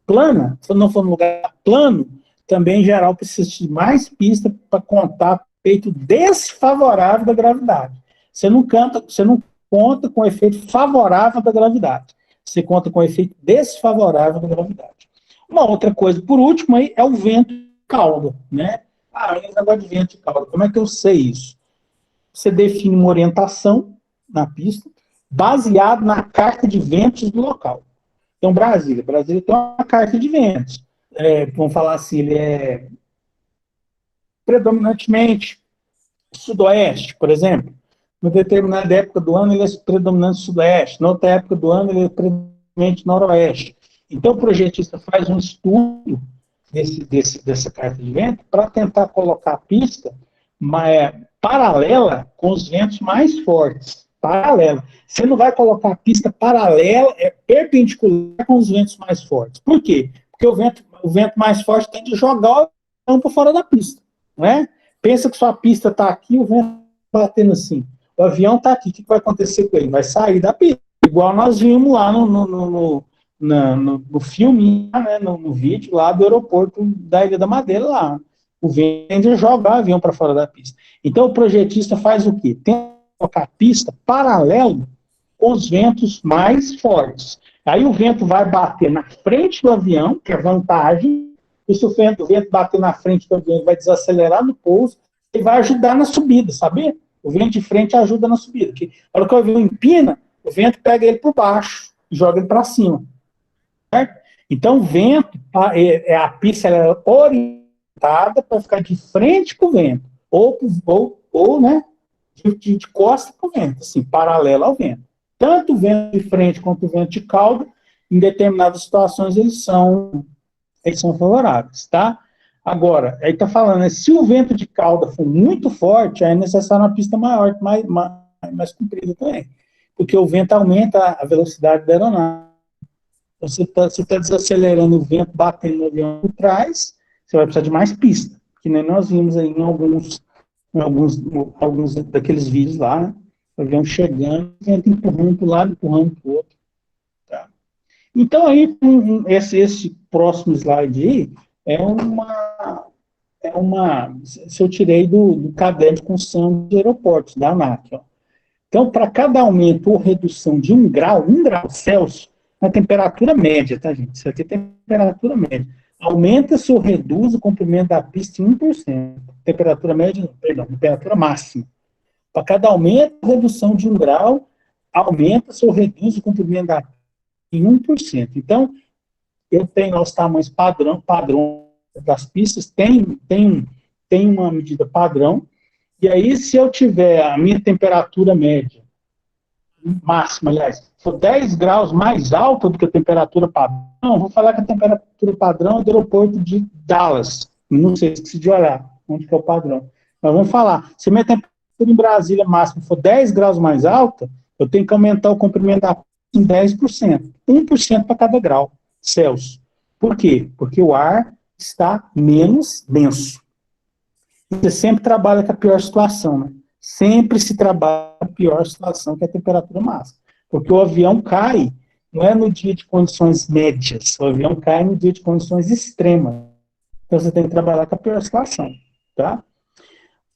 plana, se não for um lugar plano, também em geral precisa de mais pista para contar com o efeito desfavorável da gravidade. Você não conta com o efeito favorável da gravidade. Você conta com o efeito desfavorável da gravidade. Uma outra coisa, por último, aí, é o vento de cauda, né? Esse negócio de vento de cauda, como é que eu sei isso? Você define uma orientação na pista, baseado na carta de ventos do local. Então, Brasília tem uma carta de ventos. Vamos falar assim, ele é predominantemente sudoeste, por exemplo. Em determinada época do ano, ele é predominante sudoeste. Na outra época do ano, ele é predominante noroeste. Então, o projetista faz um estudo dessa carta de vento para tentar colocar a pista paralela com os ventos mais fortes. Paralela. Você não vai colocar a pista paralela, perpendicular com os ventos mais fortes. Por quê? Porque o vento mais forte tem que jogar o avião para fora da pista. Não é? Pensa que sua pista está aqui, o vento batendo assim. O avião está aqui, o que vai acontecer com ele? Vai sair da pista. Igual nós vimos lá no filme, né, no vídeo lá do aeroporto da Ilha da Madeira lá. O vento tende a jogar o avião para fora da pista. Então o projetista faz o quê? Tenta colocar a pista paralelo com os ventos mais fortes. Aí o vento vai bater na frente do avião, que é vantagem, e se o vento bater na frente do avião, vai desacelerar no pouso, e vai ajudar na subida, sabia? O vento de frente ajuda na subida. Porque na hora que o avião empina, o vento pega ele por baixo e joga ele para cima. Certo? Então, o vento, a pista ela é orientada para ficar de frente com o vento, ou né, de costa com o vento, assim, paralelo ao vento. Tanto o vento de frente quanto o vento de cauda em determinadas situações eles são favoráveis, tá? Agora, aí está falando, né, se o vento de cauda for muito forte, aí é necessário uma pista maior, mais comprida também, porque o vento aumenta a velocidade da aeronave. Então, você tá desacelerando o vento, batendo no avião por trás, você vai precisar de mais pista, que nem nós vimos aí em alguns daqueles vídeos lá, né? O avião chegando, o vento empurrando para um lado, empurrando para o outro. Tá? Então, aí, esse próximo slide aí se eu tirei do caderno de construção de aeroportos, da ANAC. Ó. Então, para cada aumento ou redução de 1 grau Celsius, na temperatura média, tá, gente? Isso aqui é temperatura média. Aumenta-se ou reduz o comprimento da pista em 1%. Temperatura média, perdão, temperatura máxima. Para cada aumento ou redução de 1 grau, aumenta-se ou reduz o comprimento da pista em 1%. Então, eu tenho os tamanhos padrão das pistas, tem uma medida padrão, e aí, se eu tiver a minha temperatura média, máxima, aliás, for 10 graus mais alta do que a temperatura padrão, vou falar que a temperatura padrão é do aeroporto de Dallas. Não sei se de olhar onde que é o padrão. Mas vamos falar, se minha temperatura em Brasília máxima for 10 graus mais alta, eu tenho que aumentar o comprimento da pista em 10%. 1% para cada grau Celsius. Por quê? Porque o ar está menos denso. Você sempre trabalha com a pior situação, né? Sempre se trabalha com a pior situação, que é a temperatura máxima. Porque o avião cai, não é no dia de condições médias, o avião cai no dia de condições extremas. Então você tem que trabalhar com a pior situação, tá?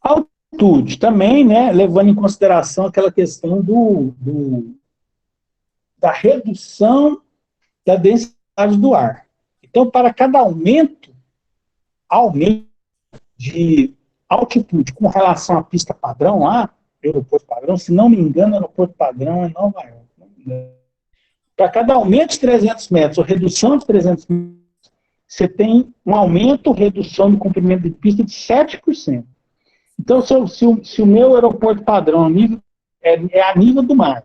Altitude também, né, levando em consideração aquela questão da redução da densidade do ar. Então, para cada aumento de altitude com relação à pista padrão lá, aeroporto padrão, se não me engano, o aeroporto padrão é Nova York. Para cada aumento de 300 metros ou redução de 300 metros, você tem um aumento ou redução do comprimento de pista de 7%. Então, se o meu aeroporto padrão é a nível do mar,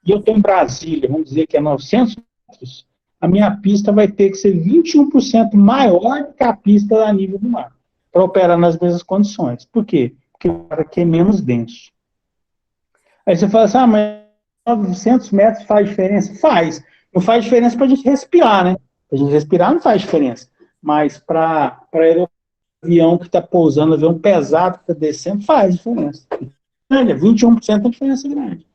e eu estou em Brasília, vamos dizer que é 900 metros, a minha pista vai ter que ser 21% maior do que a pista a nível do mar, para operar nas mesmas condições. Por quê? Porque o ar aqui é menos denso. Aí você fala assim, mas 900 metros faz diferença? Faz. Não faz diferença para a gente respirar, né? Para a gente respirar não faz diferença. Mas para avião que está pousando, avião pesado que está descendo, faz diferença. 21% é diferença grande.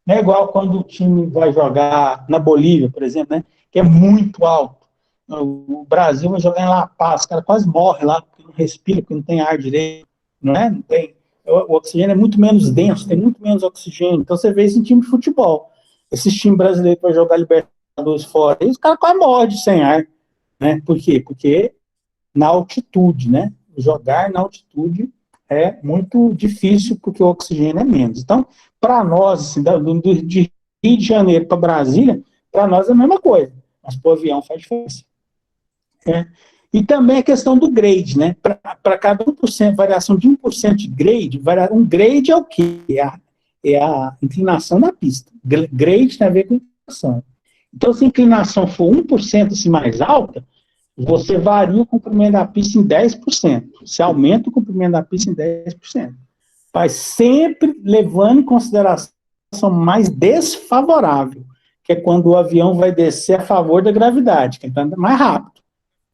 Não é igual quando o time vai jogar na Bolívia, por exemplo, né? Que é muito alto. O Brasil vai jogar em La Paz, o cara quase morre lá, porque não respira, porque não tem ar direito, não é? Não tem. O oxigênio é muito menos denso, tem muito menos oxigênio. Então você vê isso em time de futebol. Esses times brasileiros para jogar Libertadores fora, os caras quase morrem sem ar. Né? Por quê? Porque na altitude, né? Jogar na altitude é muito difícil, porque o oxigênio é menos. Então, para nós, assim, de Rio de Janeiro para Brasília, para nós é a mesma coisa. Mas para o avião faz diferença. É. E também a questão do grade, né? Para cada 1%, variação de 1% de grade, um grade é o quê? É a inclinação da pista. Grade tem a ver com inclinação. Então, se a inclinação for 1% assim mais alta, você varia o comprimento da pista em 10%. Você aumenta o comprimento da pista em 10%. Mas sempre levando em consideração mais desfavorável, que é quando o avião vai descer a favor da gravidade, que é mais rápido.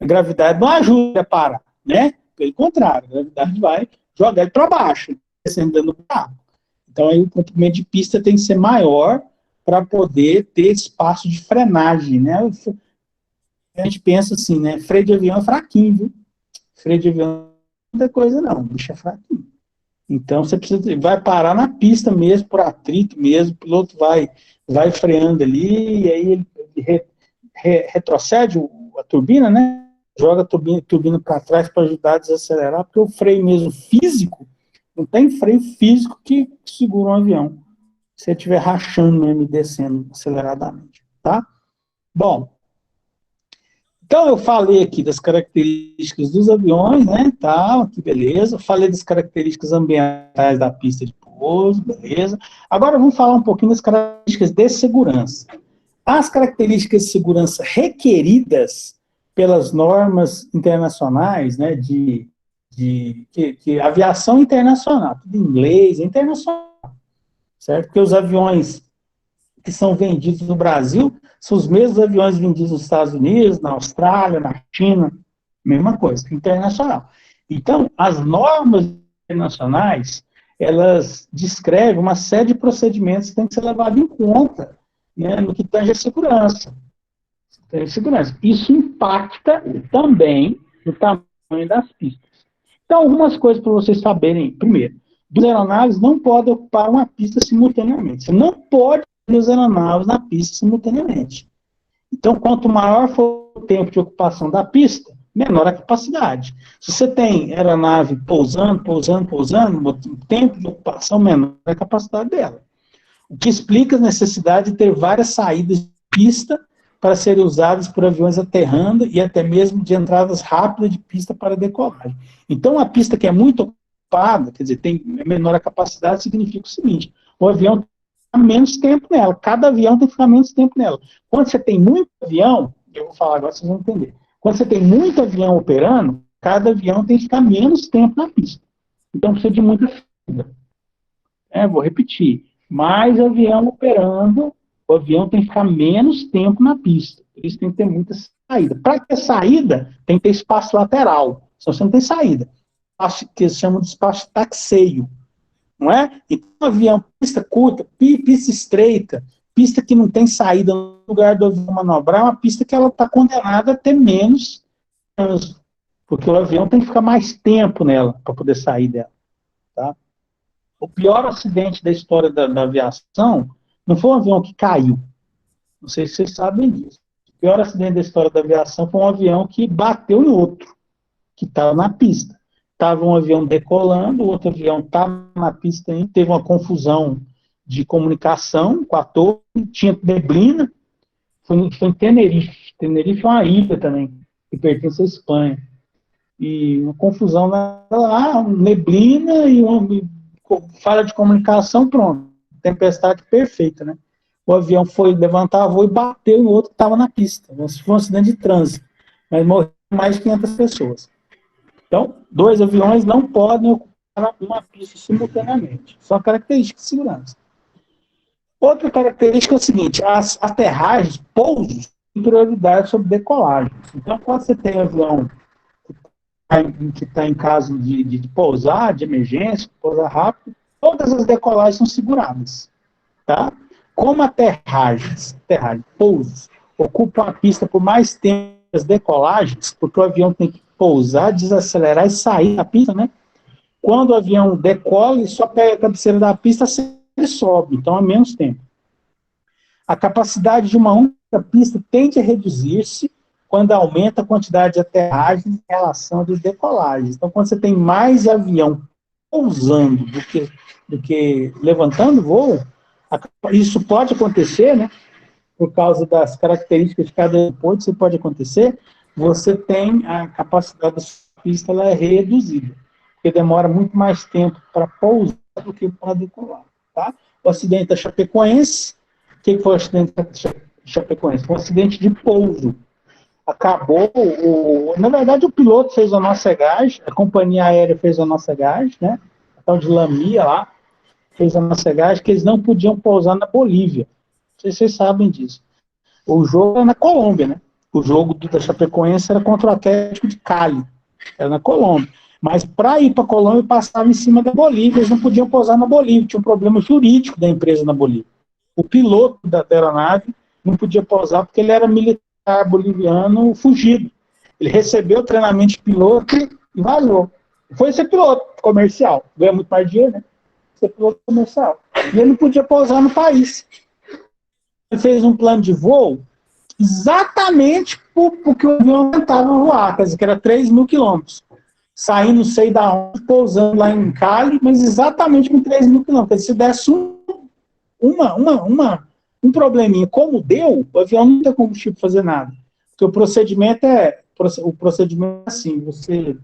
A gravidade não ajuda a parar, né? Pelo contrário, a gravidade vai jogar ele para baixo, descendo dando carro. Então, aí o comprimento de pista tem que ser maior para poder ter espaço de frenagem, né? A gente pensa assim, né? Freio de avião é fraquinho, viu? Freio de avião não é muita coisa, não. O bicho é fraquinho. Então, você vai parar na pista mesmo, por atrito mesmo, o piloto vai freando ali, e aí ele retrocede a turbina, né? Joga a turbina para trás para ajudar a desacelerar, porque o freio mesmo físico, não tem freio físico que segura um avião. Se ele estiver rachando mesmo e descendo aceleradamente, tá? Bom, então eu falei aqui das características dos aviões, né, tal, que beleza. Falei das características ambientais da pista de pouso, beleza. Agora vamos falar um pouquinho das características de segurança. as características de segurança requeridas pelas normas internacionais, né, que aviação internacional, tudo em inglês, é internacional, certo? Porque os aviões que são vendidos no Brasil são os mesmos aviões vendidos nos Estados Unidos, na Austrália, na China, mesma coisa, internacional. Então, as normas internacionais, elas descrevem uma série de procedimentos que têm que ser levados em conta, né, no que tange a segurança. Isso impacta também no tamanho das pistas. Então, algumas coisas para vocês saberem. Primeiro, duas aeronaves não podem ocupar uma pista simultaneamente. Você não pode ter duas aeronaves na pista simultaneamente. Então, quanto maior for o tempo de ocupação da pista, menor a capacidade. Se você tem aeronave pousando, o tempo de ocupação menor é a capacidade dela. O que explica a necessidade de ter várias saídas de pista para serem usadas por aviões aterrando e até mesmo de entradas rápidas de pista para decolagem. Então, a pista que é muito ocupada, quer dizer, tem menor a capacidade, significa o seguinte: o avião tem que ficar menos tempo nela, cada avião tem que ficar menos tempo nela. Quando você tem muito avião, eu vou falar agora, vocês vão entender. Quando você tem muito avião operando, cada avião tem que ficar menos tempo na pista. Então, precisa de muita saída. Vou repetir. Mais avião operando, o avião tem que ficar menos tempo na pista. Por isso tem que ter muita saída. Para ter saída, tem que ter espaço lateral. Senão você não tem saída. Espaço que eles chamam de espaço de taxeio. Não é? Então, avião, pista curta, pista estreita, pista que não tem saída no lugar do avião manobrar, é uma pista que ela está condenada a ter menos trânsito. Porque o avião tem que ficar mais tempo nela para poder sair dela. Tá? O pior acidente da história da aviação não foi um avião que caiu. Não sei se vocês sabem disso. O pior acidente da história da aviação foi um avião que bateu em outro, que estava na pista. Estava um avião decolando, o outro avião estava na pista ainda, teve uma confusão de comunicação com a torre, tinha neblina, foi em Tenerife. Tenerife é uma ilha também, que pertence à Espanha. E uma confusão lá, neblina e uma falha de comunicação, pronto. Tempestade perfeita, né? O avião foi levantar voo e bateu em outro que estava na pista. Foi um acidente de trânsito, mas morreram mais de 500 pessoas. Então, dois aviões não podem ocupar uma pista simultaneamente. Só característica de segurança. Outra característica é o seguinte: as aterragens, pousos, têm prioridade sobre decolagem. Então, quando você tem avião que está em caso de pousar, de emergência, pousar rápido, todas as decolagens são seguradas. Tá? Como aterragens, pousos, ocupam a pista por mais tempo das decolagens, porque o avião tem que pousar, desacelerar e sair da pista, né? Quando o avião decola, ele só pega a cabeceira da pista, ele sobe, então é menos tempo. A capacidade de uma única pista tende a reduzir-se quando aumenta a quantidade de aterragens em relação às decolagens. Então, quando você tem mais avião pousando do que levantando voo, isso pode acontecer, né? Por causa das características de cada aeroporto, isso pode acontecer, você tem a capacidade da sua pista, ela é reduzida, porque demora muito mais tempo para pousar do que para decolar. Tá? O acidente da Chapecoense, o que foi o acidente da Chapecoense? Foi um acidente de pouso. Acabou, na verdade o piloto fez a nossa cegagem, a companhia aérea fez a nossa cegagem, né? A tal de Lamia lá, fez a nossa cegagem, que eles não podiam pousar na Bolívia. Não sei se vocês sabem disso. O jogo era na Colômbia, né? O jogo da Chapecoense era contra o Atlético de Cali. Era na Colômbia. Mas para ir para a Colômbia, passava em cima da Bolívia. Eles não podiam pousar na Bolívia. Tinha um problema jurídico da empresa na Bolívia. O piloto da aeronave não podia pousar porque ele era militar boliviano fugido. Ele recebeu o treinamento de piloto e vazou. Foi ser piloto comercial. Ganha muito mais dinheiro, né? Ser piloto comercial. E ele não podia pousar no país. Ele fez um plano de voo exatamente porque o avião tentava voar, quer dizer, que era 3.000 quilômetros. Saindo, não sei da onde, pousando lá em Cali, mas exatamente com 3.000 quilômetros. Se desse um probleminha como deu, o avião não tem combustível para fazer nada. Porque o procedimento é assim, você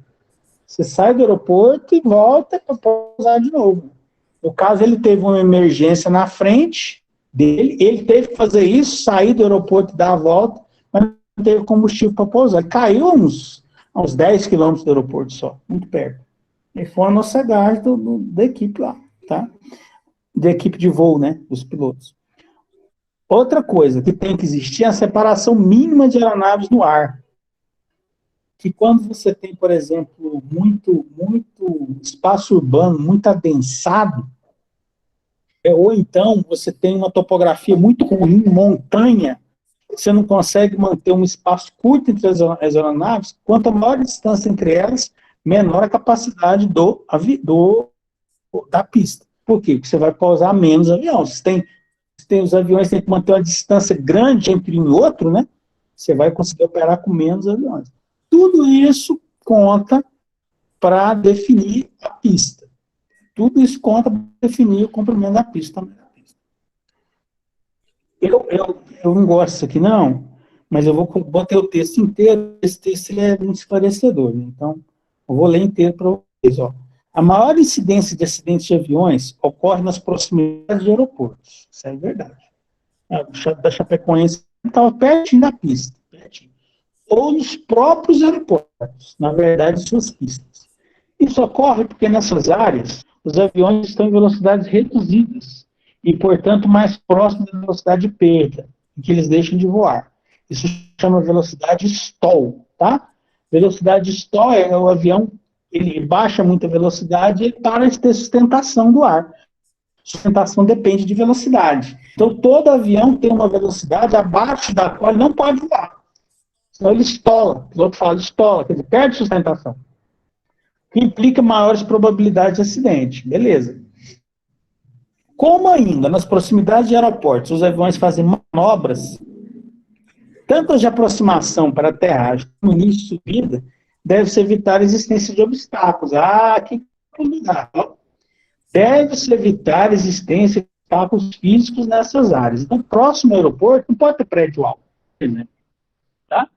sai do aeroporto e volta para pousar de novo. No caso, ele teve uma emergência na frente, dele. Ele teve que fazer isso, sair do aeroporto e dar a volta, mas não teve combustível para pousar. Ele caiu a uns 10 quilômetros do aeroporto só, muito perto. E foi a mocidade da equipe lá, tá? Da equipe de voo, né, dos pilotos. Outra coisa que tem que existir é a separação mínima de aeronaves no ar. Que quando você tem, por exemplo, muito espaço urbano, muito adensado, ou então você tem uma topografia muito ruim, montanha, você não consegue manter um espaço curto entre as aeronaves, quanto maior a distância entre elas, menor a capacidade da pista. Por quê? Porque você vai pousar menos aviões. Os aviões têm que manter uma distância grande entre um e outro, né? Você vai conseguir operar com menos aviões. Tudo isso conta para definir a pista. Tudo isso conta para definir o comprimento da pista também. Eu não gosto disso aqui, não, mas eu vou botar o texto inteiro. Esse texto é muito esclarecedor, né? Então, eu vou ler inteiro para vocês. Ó. A maior incidência de acidentes de aviões ocorre nas proximidades de aeroportos. Isso é verdade. Da Chapecoense estava pertinho da pista. Pertinho. Ou nos próprios aeroportos, na verdade, suas pistas. Isso ocorre porque nessas áreas, os aviões estão em velocidades reduzidas e, portanto, mais próximos da velocidade de perda, em que eles deixam de voar. Isso chama velocidade stall, tá? Velocidade stall é o avião, ele baixa muita velocidade e ele para de ter sustentação do ar. Sustentação depende de velocidade. Então, todo avião tem uma velocidade abaixo da qual ele não pode voar. Senão ele estola. O piloto fala estola, quer dizer, perde sustentação. Que implica maiores probabilidades de acidente. Beleza. Como ainda nas proximidades de aeroportos os aviões fazem manobras, tanto as de aproximação para a aterragem como início de subida, deve-se evitar a existência de obstáculos. Que cuidado. Deve-se evitar a existência de obstáculos físicos nessas áreas. Então, próximo ao aeroporto, não pode ter prédio alto, por exemplo. Tá?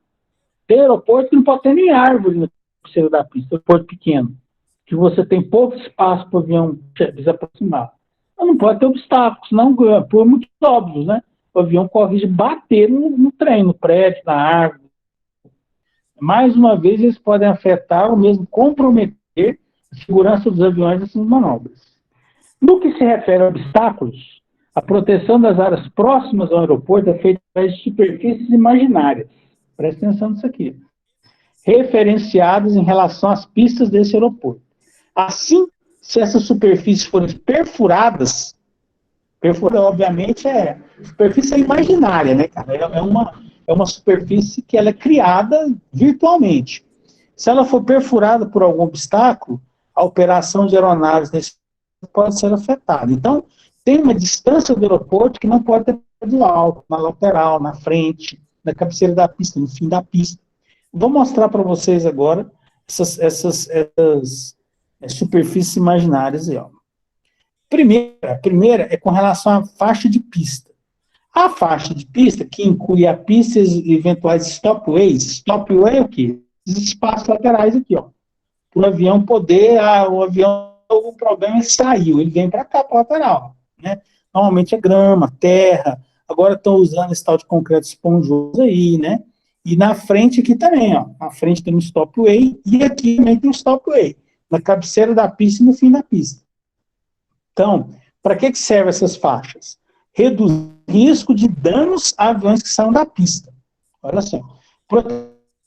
Tem aeroporto que não pode ter nem árvore no terceiro da pista, aeroporto pequeno, que você tem pouco espaço para o avião se aproximar. Não pode ter obstáculos, senão, por motivos óbvios, né? O avião corre de bater no trem, no prédio, na árvore. Mais uma vez, eles podem afetar ou mesmo comprometer a segurança dos aviões nessas manobras. No que se refere a obstáculos, a proteção das áreas próximas ao aeroporto é feita através de superfícies imaginárias. Presta atenção nisso aqui. Referenciadas em relação às pistas desse aeroporto. Assim, se essas superfícies forem perfuradas, obviamente, superfície é imaginária, né, cara? É uma superfície que ela é criada virtualmente. Se ela for perfurada por algum obstáculo, a operação de aeronaves nesse pode ser afetada. Então, tem uma distância do aeroporto que não pode ter prédio alto, na lateral, na frente, na cabeceira da pista, no fim da pista. Vou mostrar para vocês agora essas superfícies imaginárias aí, ó. A primeira é com relação à faixa de pista. A faixa de pista, que inclui a pista e eventuais stopways. Stopway é o quê? Os espaços laterais aqui, ó. Para o avião poder, o problema é saiu, ele vem para cá, para a lateral, né? Normalmente é grama, terra, agora estão usando esse tal de concreto esponjoso aí, né? E na frente aqui também, ó. Na frente tem um stopway e aqui também tem um stopway. Na cabeceira da pista e no fim da pista. Então, para que servem essas faixas? Reduzir o risco de danos a aviões que saem da pista. Olha só.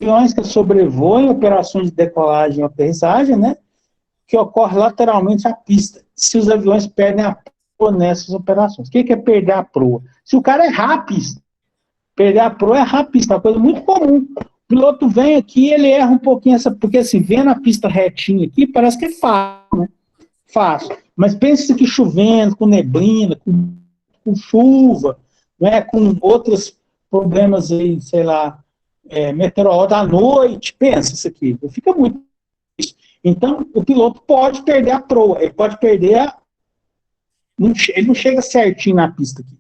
Aviões que sobrevoam operações de decolagem e aterrissagem, né? Que ocorre lateralmente à pista. Se os aviões perdem a proa nessas operações. O que é perder a proa? Se o cara errar a pista. Perder a proa é errar a pista, é uma coisa muito comum. O piloto vem aqui e ele erra um pouquinho porque assim, vendo a pista retinha aqui, parece que é fácil, né? Fácil. Mas pense que chovendo, com neblina, com chuva, né, com outros problemas aí, sei lá, meteorológicos à noite, pensa isso aqui, fica muito difícil. Então, o piloto pode perder a proa, ele pode perder ele não chega certinho na pista aqui.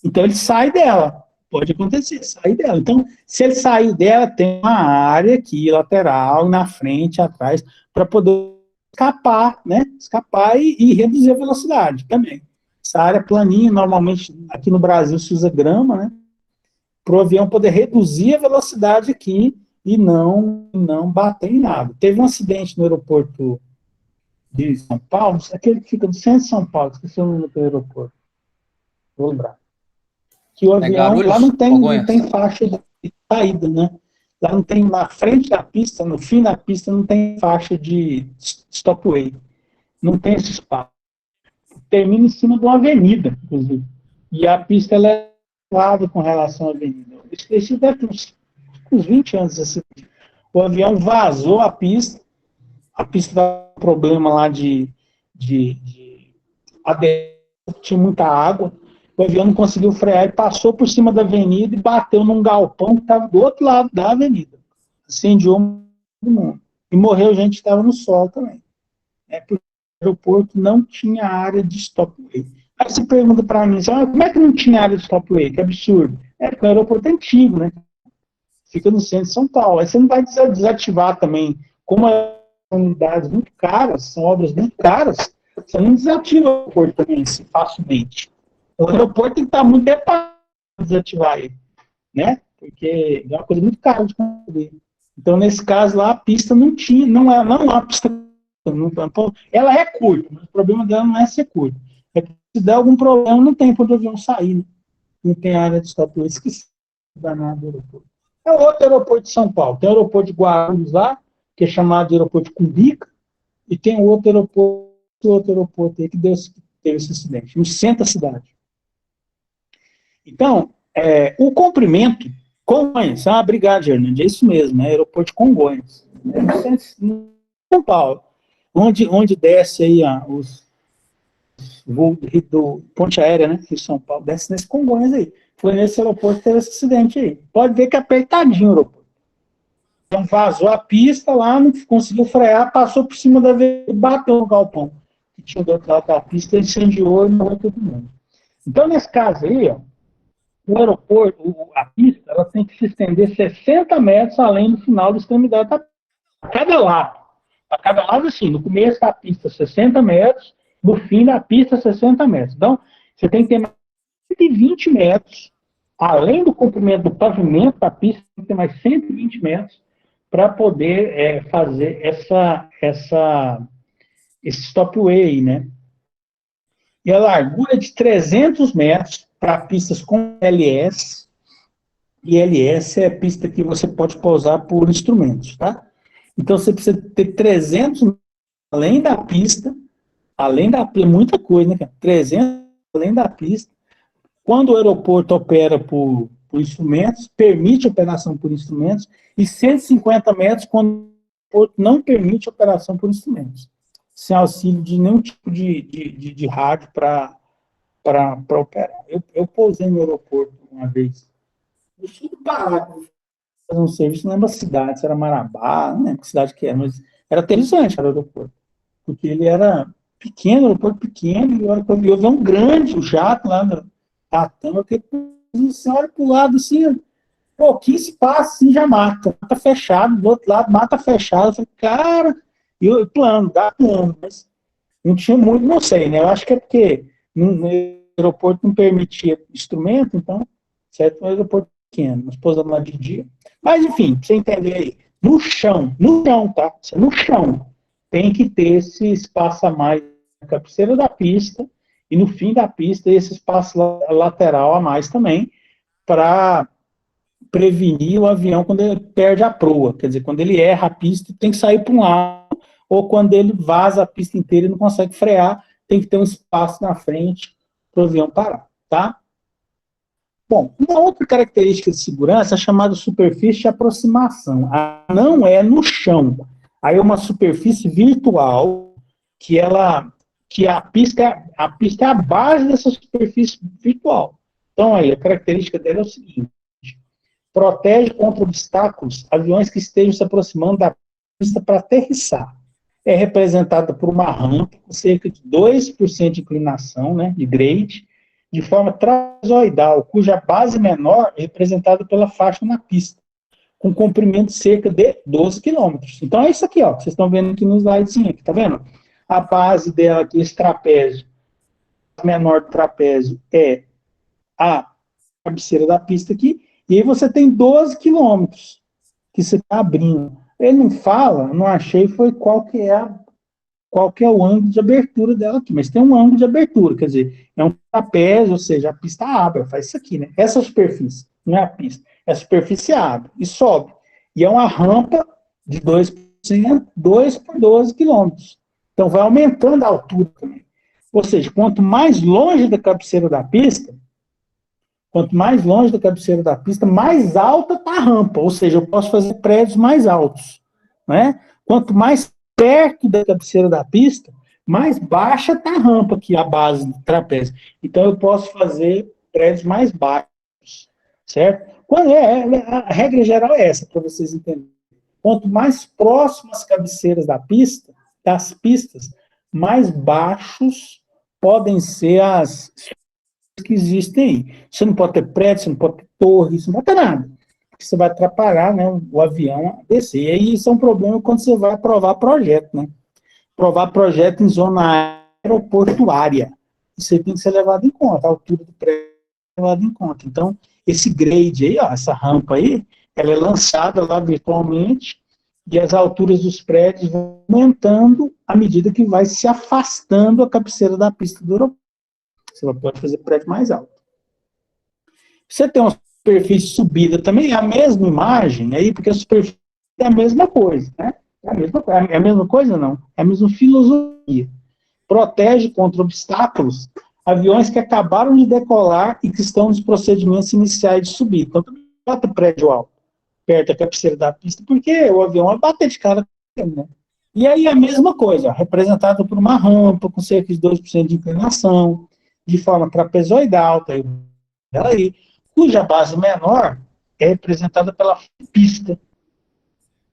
Então, ele sai dela. Pode acontecer, sair dela. Então, se ele sair dela, tem uma área aqui, lateral, na frente, atrás, para poder escapar, né? Escapar e reduzir a velocidade também. Essa área planinha, normalmente aqui no Brasil se usa grama, né? Para o avião poder reduzir a velocidade aqui e não bater em nada. Teve um acidente no aeroporto de São Paulo, aquele que fica no centro de São Paulo, esqueci o nome do aeroporto, vou lembrar. Que o avião, lá não tem faixa de saída, né? Lá não tem, na frente da pista, no fim da pista, não tem faixa de stopway. Não tem esse espaço. Termina em cima de uma avenida, inclusive. E a pista, ela é lado com relação à avenida. Isso deve ter uns 20 anos assim. O avião vazou a pista dá um problema lá de tinha muita água, o avião não conseguiu frear e passou por cima da avenida e bateu num galpão que estava do outro lado da avenida. Incendiou todo mundo. E morreu gente que estava no solo também. Porque o aeroporto não tinha área de stopway. Aí você pergunta para mim, como é que não tinha área de stopway? Que absurdo. Porque o aeroporto é antigo, né? Fica no centro de São Paulo. Aí você não vai desativar também. Como são unidades muito caras, são obras muito caras, você não desativa o aeroporto também assim, facilmente. O aeroporto tem que estar muito preparado para desativar ele, né? Porque é uma coisa muito cara de construir. Então, nesse caso lá, a pista não é uma pista. Ela é curta, mas o problema dela não é ser curta. É que se der algum problema, não tem para onde o avião sair, né? Não tem área de stop, esqueci danado do aeroporto. É outro aeroporto de São Paulo. Tem o aeroporto de Guarulhos lá, que é chamado de aeroporto de Cumbica, e tem outro aeroporto aí que teve esse acidente, no centro da cidade. Então, o comprimento, Congonhas, obrigado, Hernandes, é isso mesmo, aeroporto de Congonhas, no São Paulo, onde desce aí os voos do Ponte Aérea, né, de São Paulo, desce nesse Congonhas aí. Foi nesse aeroporto que teve esse acidente aí. Pode ver que é apertadinho o aeroporto. Então vazou a pista lá, não conseguiu frear, passou por cima da avenida e bateu no galpão que tinha do outro lado da pista, incendiou e morreu todo mundo. Então, nesse caso aí, o aeroporto, a pista, ela tem que se estender 60 metros além do final da extremidade da pista. A cada lado. A cada lado, assim, no começo da pista, 60 metros, no fim da pista, 60 metros. Então, você tem que ter mais 120 metros, além do comprimento do pavimento da pista, tem que ter mais 120 metros para poder fazer esse stopway, né? E a largura de 300 metros para pistas com LS, e LS é a pista que você pode pousar por instrumentos, tá? Então, você precisa ter 300 metros além da pista, é muita coisa, né, cara? 300 além da pista. Quando o aeroporto opera por instrumentos, permite operação por instrumentos, e 150 metros quando o aeroporto não permite operação por instrumentos, sem auxílio de nenhum tipo de rádio para operar. Eu pousei no aeroporto uma vez, no sul do Pará, fazer um serviço, não lembro a cidade, se era Marabá, não lembro que cidade que era, mas era aterrissante o aeroporto, porque ele era pequeno, o aeroporto pequeno, e a hora que eu vi um grande, o jato lá da Tama, que você olha para o lado assim, pouquinho espaço, assim, já mata fechado, do outro lado, mata fechado, eu falei, cara, dá plano, mas não tinha muito, não sei, né, eu acho que é porque no aeroporto não permitia instrumento, então, certo, um aeroporto pequeno, nós pousamos lá de dia, mas enfim, pra você entender aí, no chão, tá, no chão, tem que ter esse espaço a mais na cabeceira da pista, e no fim da pista, esse espaço lateral a mais também, para prevenir o avião quando ele perde a proa. Quer dizer, quando ele erra a pista, tem que sair para um lado, ou quando ele vaza a pista inteira e não consegue frear, tem que ter um espaço na frente para o avião parar, tá? Bom, uma outra característica de segurança é chamada superfície de aproximação. Não é no chão. Aí é uma superfície virtual que a pista é a base dessa superfície virtual. Então, aí, a característica dela é o seguinte: protege contra obstáculos aviões que estejam se aproximando da pista para aterrissar. É representada por uma rampa com cerca de 2% de inclinação, né, de grade, de forma trapezoidal, cuja base menor é representada pela faixa na pista, com comprimento de cerca de 12 km. Então, é isso aqui, ó, que vocês estão vendo aqui no slidezinho, aqui, tá vendo? A base dela aqui, esse trapézio, menor do trapézio é a cabeceira da pista aqui, e aí você tem 12 quilômetros que você está abrindo. Ele não fala, não achei, foi qual que é o ângulo de abertura dela aqui, mas tem um ângulo de abertura, quer dizer, é um trapézio, ou seja, a pista abre, faz isso aqui, né? Essa superfície, não é a pista, é a superfície abre e sobe. E é uma rampa de 2%, 2 por 12 quilômetros. Então vai aumentando a altura também. Ou seja, quanto mais longe da cabeceira da pista, mais alta está a rampa, ou seja, eu posso fazer prédios mais altos, né? Quanto mais perto da cabeceira da pista, mais baixa está a rampa, que é a base do trapézio. Então, eu posso fazer prédios mais baixos, certo? A regra geral é essa, para vocês entenderem. Quanto mais próximas as cabeceiras das pistas, mais baixos podem ser as que existem aí. Você não pode ter prédio, você não pode ter torre, você não pode ter nada. Você vai atrapalhar, né, o avião a descer. E aí isso é um problema quando você vai aprovar projeto, né? Aprovar projeto em zona aeroportuária. Isso aí tem que ser levado em conta, a altura do prédio é levado em conta. Então, esse grade aí, ó, essa rampa aí, ela é lançada lá virtualmente e as alturas dos prédios vão aumentando à medida que vai se afastando a cabeceira da pista do aeroporto. Você pode fazer prédio mais alto. Você tem uma superfície subida também, é a mesma imagem, aí, porque a superfície é a mesma coisa, né? É a mesma coisa, não? É a mesma filosofia. Protege contra obstáculos aviões que acabaram de decolar e que estão nos procedimentos iniciais de subida. Então, também bota prédio alto, perto da cabeceira da pista, porque o avião vai bater de cara, né? E aí a mesma coisa, representado por uma rampa com cerca de 2% de inclinação, de forma trapezoidal, tá aí, cuja base menor é representada pela pista,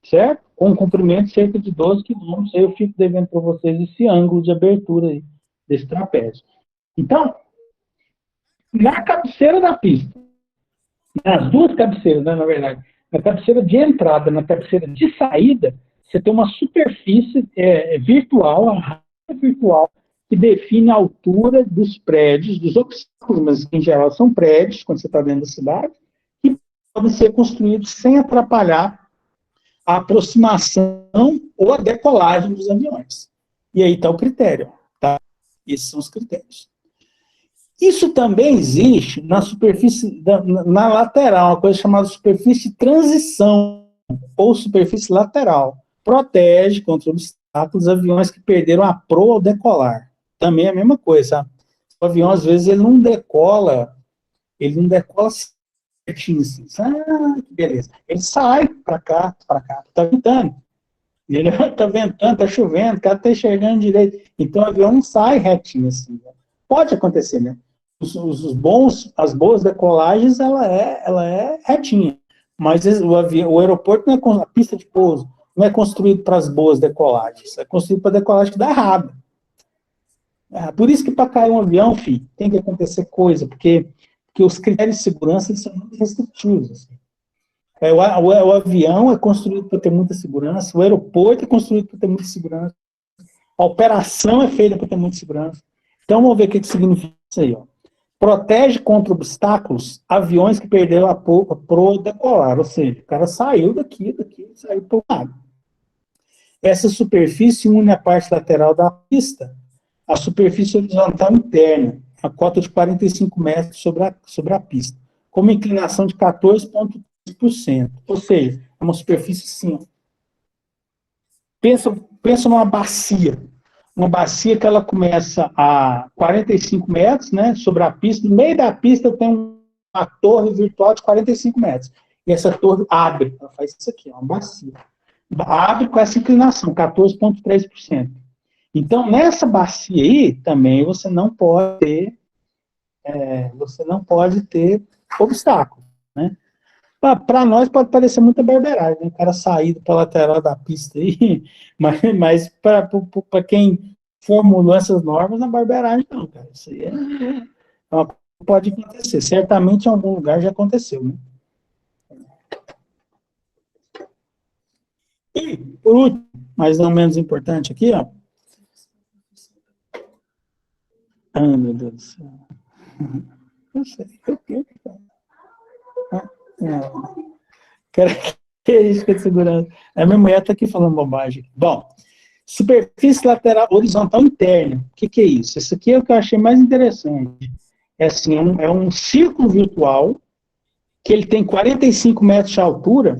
certo? Com um comprimento de cerca de 12 quilômetros. Aí eu fico devendo para vocês esse ângulo de abertura aí, desse trapézio. Então, na cabeceira da pista, nas duas cabeceiras, né, na verdade, na cabeceira de entrada, na cabeceira de saída, você tem uma superfície virtual, a rampa virtual, que define a altura dos prédios, dos obstáculos, mas em geral são prédios, quando você está dentro da cidade, que podem ser construídos sem atrapalhar a aproximação ou a decolagem dos aviões. E aí está o critério, tá? Esses são os critérios. Isso também existe na superfície, na lateral, uma coisa chamada superfície de transição, ou superfície lateral. Protege contra obstáculos aviões que perderam a proa ao decolar. Também é a mesma coisa. O avião, às vezes, ele não decola certinho, assim. Que beleza. Ele sai para cá, tá ventando. Ele tá ventando, tá chovendo, o cara tá enxergando direito. Então o avião não sai retinho assim. Né? Pode acontecer, né? As boas decolagens, ela é retinha. Mas o aeroporto não é a pista de pouso não é construído para as boas decolagens, é construído para decolagem que dá errado. Por isso que para cair um avião, filho, tem que acontecer coisa, porque os critérios de segurança são muito restritivos. Assim. O avião é construído para ter muita segurança, o aeroporto é construído para ter muita segurança, a operação é feita para ter muita segurança. Então, vamos ver o que significa isso aí. Ó. Protege contra obstáculos aviões que perderam a proa decolar, ou seja, o cara saiu daqui, saiu para o lado. Essa superfície une a parte lateral da pista à superfície horizontal interna, a cota de 45 metros sobre a pista, com uma inclinação de 14,3%. Ou seja, é uma superfície sim. Pensa numa bacia. Uma bacia que ela começa a 45 metros, né, sobre a pista. No meio da pista tem uma torre virtual de 45 metros. E essa torre abre. Ela faz isso aqui, é uma bacia. Abre com essa inclinação, 14,3%. Então, nessa bacia aí, também você não pode ter obstáculo, né? Para nós pode parecer muita barbeiragem, né? O cara sair para a lateral da pista aí, mas para quem formulou essas normas, não é barbeiragem não, cara. Isso aí pode acontecer. Certamente em algum lugar já aconteceu, né? E, por último, mas não menos importante aqui, ó, Ah, meu Deus do céu. Eu sei. Não. Cara, que é isso que é de segurança? A minha mulher está aqui falando bobagem. Bom, superfície lateral horizontal interna. O que, que é isso? Isso aqui é o que eu achei mais interessante. É assim, é um círculo virtual que ele tem 45 metros de altura,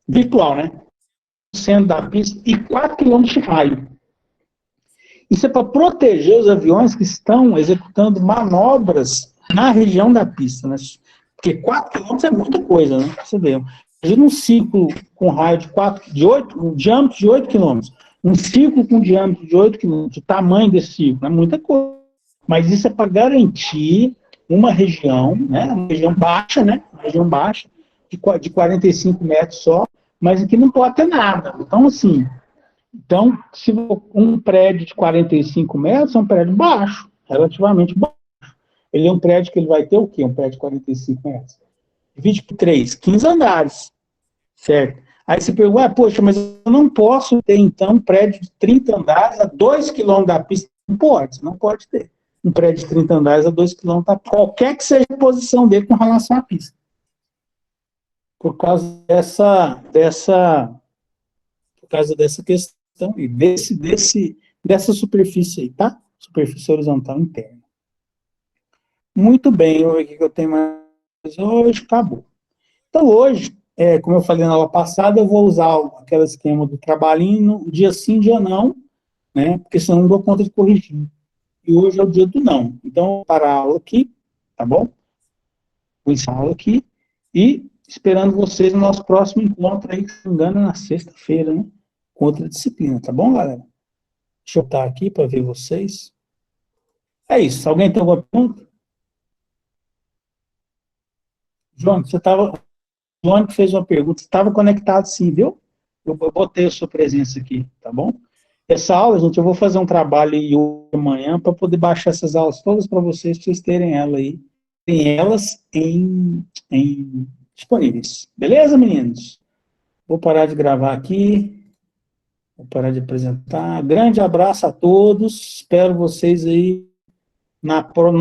virtual, né? No centro da pista e 4 quilômetros de raio. Isso é para proteger os aviões que estão executando manobras na região da pista, né? Porque 4 quilômetros é muita coisa, né? Você vê. Imagina um círculo com raio um diâmetro de 8 quilômetros. Um círculo com diâmetro de 8 quilômetros. O tamanho desse círculo é muita coisa. Mas isso é para garantir uma região, né? Uma região baixa, né? Uma região baixa, de 45 metros só, mas em que não pode ter nada. Então, assim, se um prédio de 45 metros é um prédio baixo, relativamente baixo. Ele é um prédio que ele vai ter o quê? Um prédio de 45 metros. Divide por 3, 15 andares, certo? Aí você pergunta, poxa, mas eu não posso ter, então, um prédio de 30 andares a 2 quilômetros da pista. Não pode, você não pode ter um prédio de 30 andares a 2 quilômetros da pista, qualquer que seja a posição dele com relação à pista. Por causa dessa questão e dessa superfície aí, tá? Superfície horizontal interna. Muito bem, o que eu tenho mais hoje? Acabou. Então, hoje, como eu falei na aula passada, eu vou usar aquele esquema do trabalhinho, dia sim, dia não, né? Porque senão não dou conta de corrigir. E hoje é o dia do não. Então, eu vou parar a aula aqui, tá bom? Vou encerrar a aula aqui e esperando vocês no nosso próximo encontro aí, que se não me engano, é na sexta-feira, né? Com outra disciplina, tá bom, galera? Deixa eu estar aqui para ver vocês. É isso. Alguém tem alguma pergunta? João, João que fez uma pergunta. Você estava conectado sim, viu? Eu botei a sua presença aqui, tá bom? Essa aula, gente, eu vou fazer um trabalho aí hoje de manhã para poder baixar essas aulas todas para vocês terem ela aí. Tem elas disponíveis. Beleza, meninos? Vou parar de gravar aqui. Vou parar de apresentar. Grande abraço a todos. Espero vocês aí na próxima.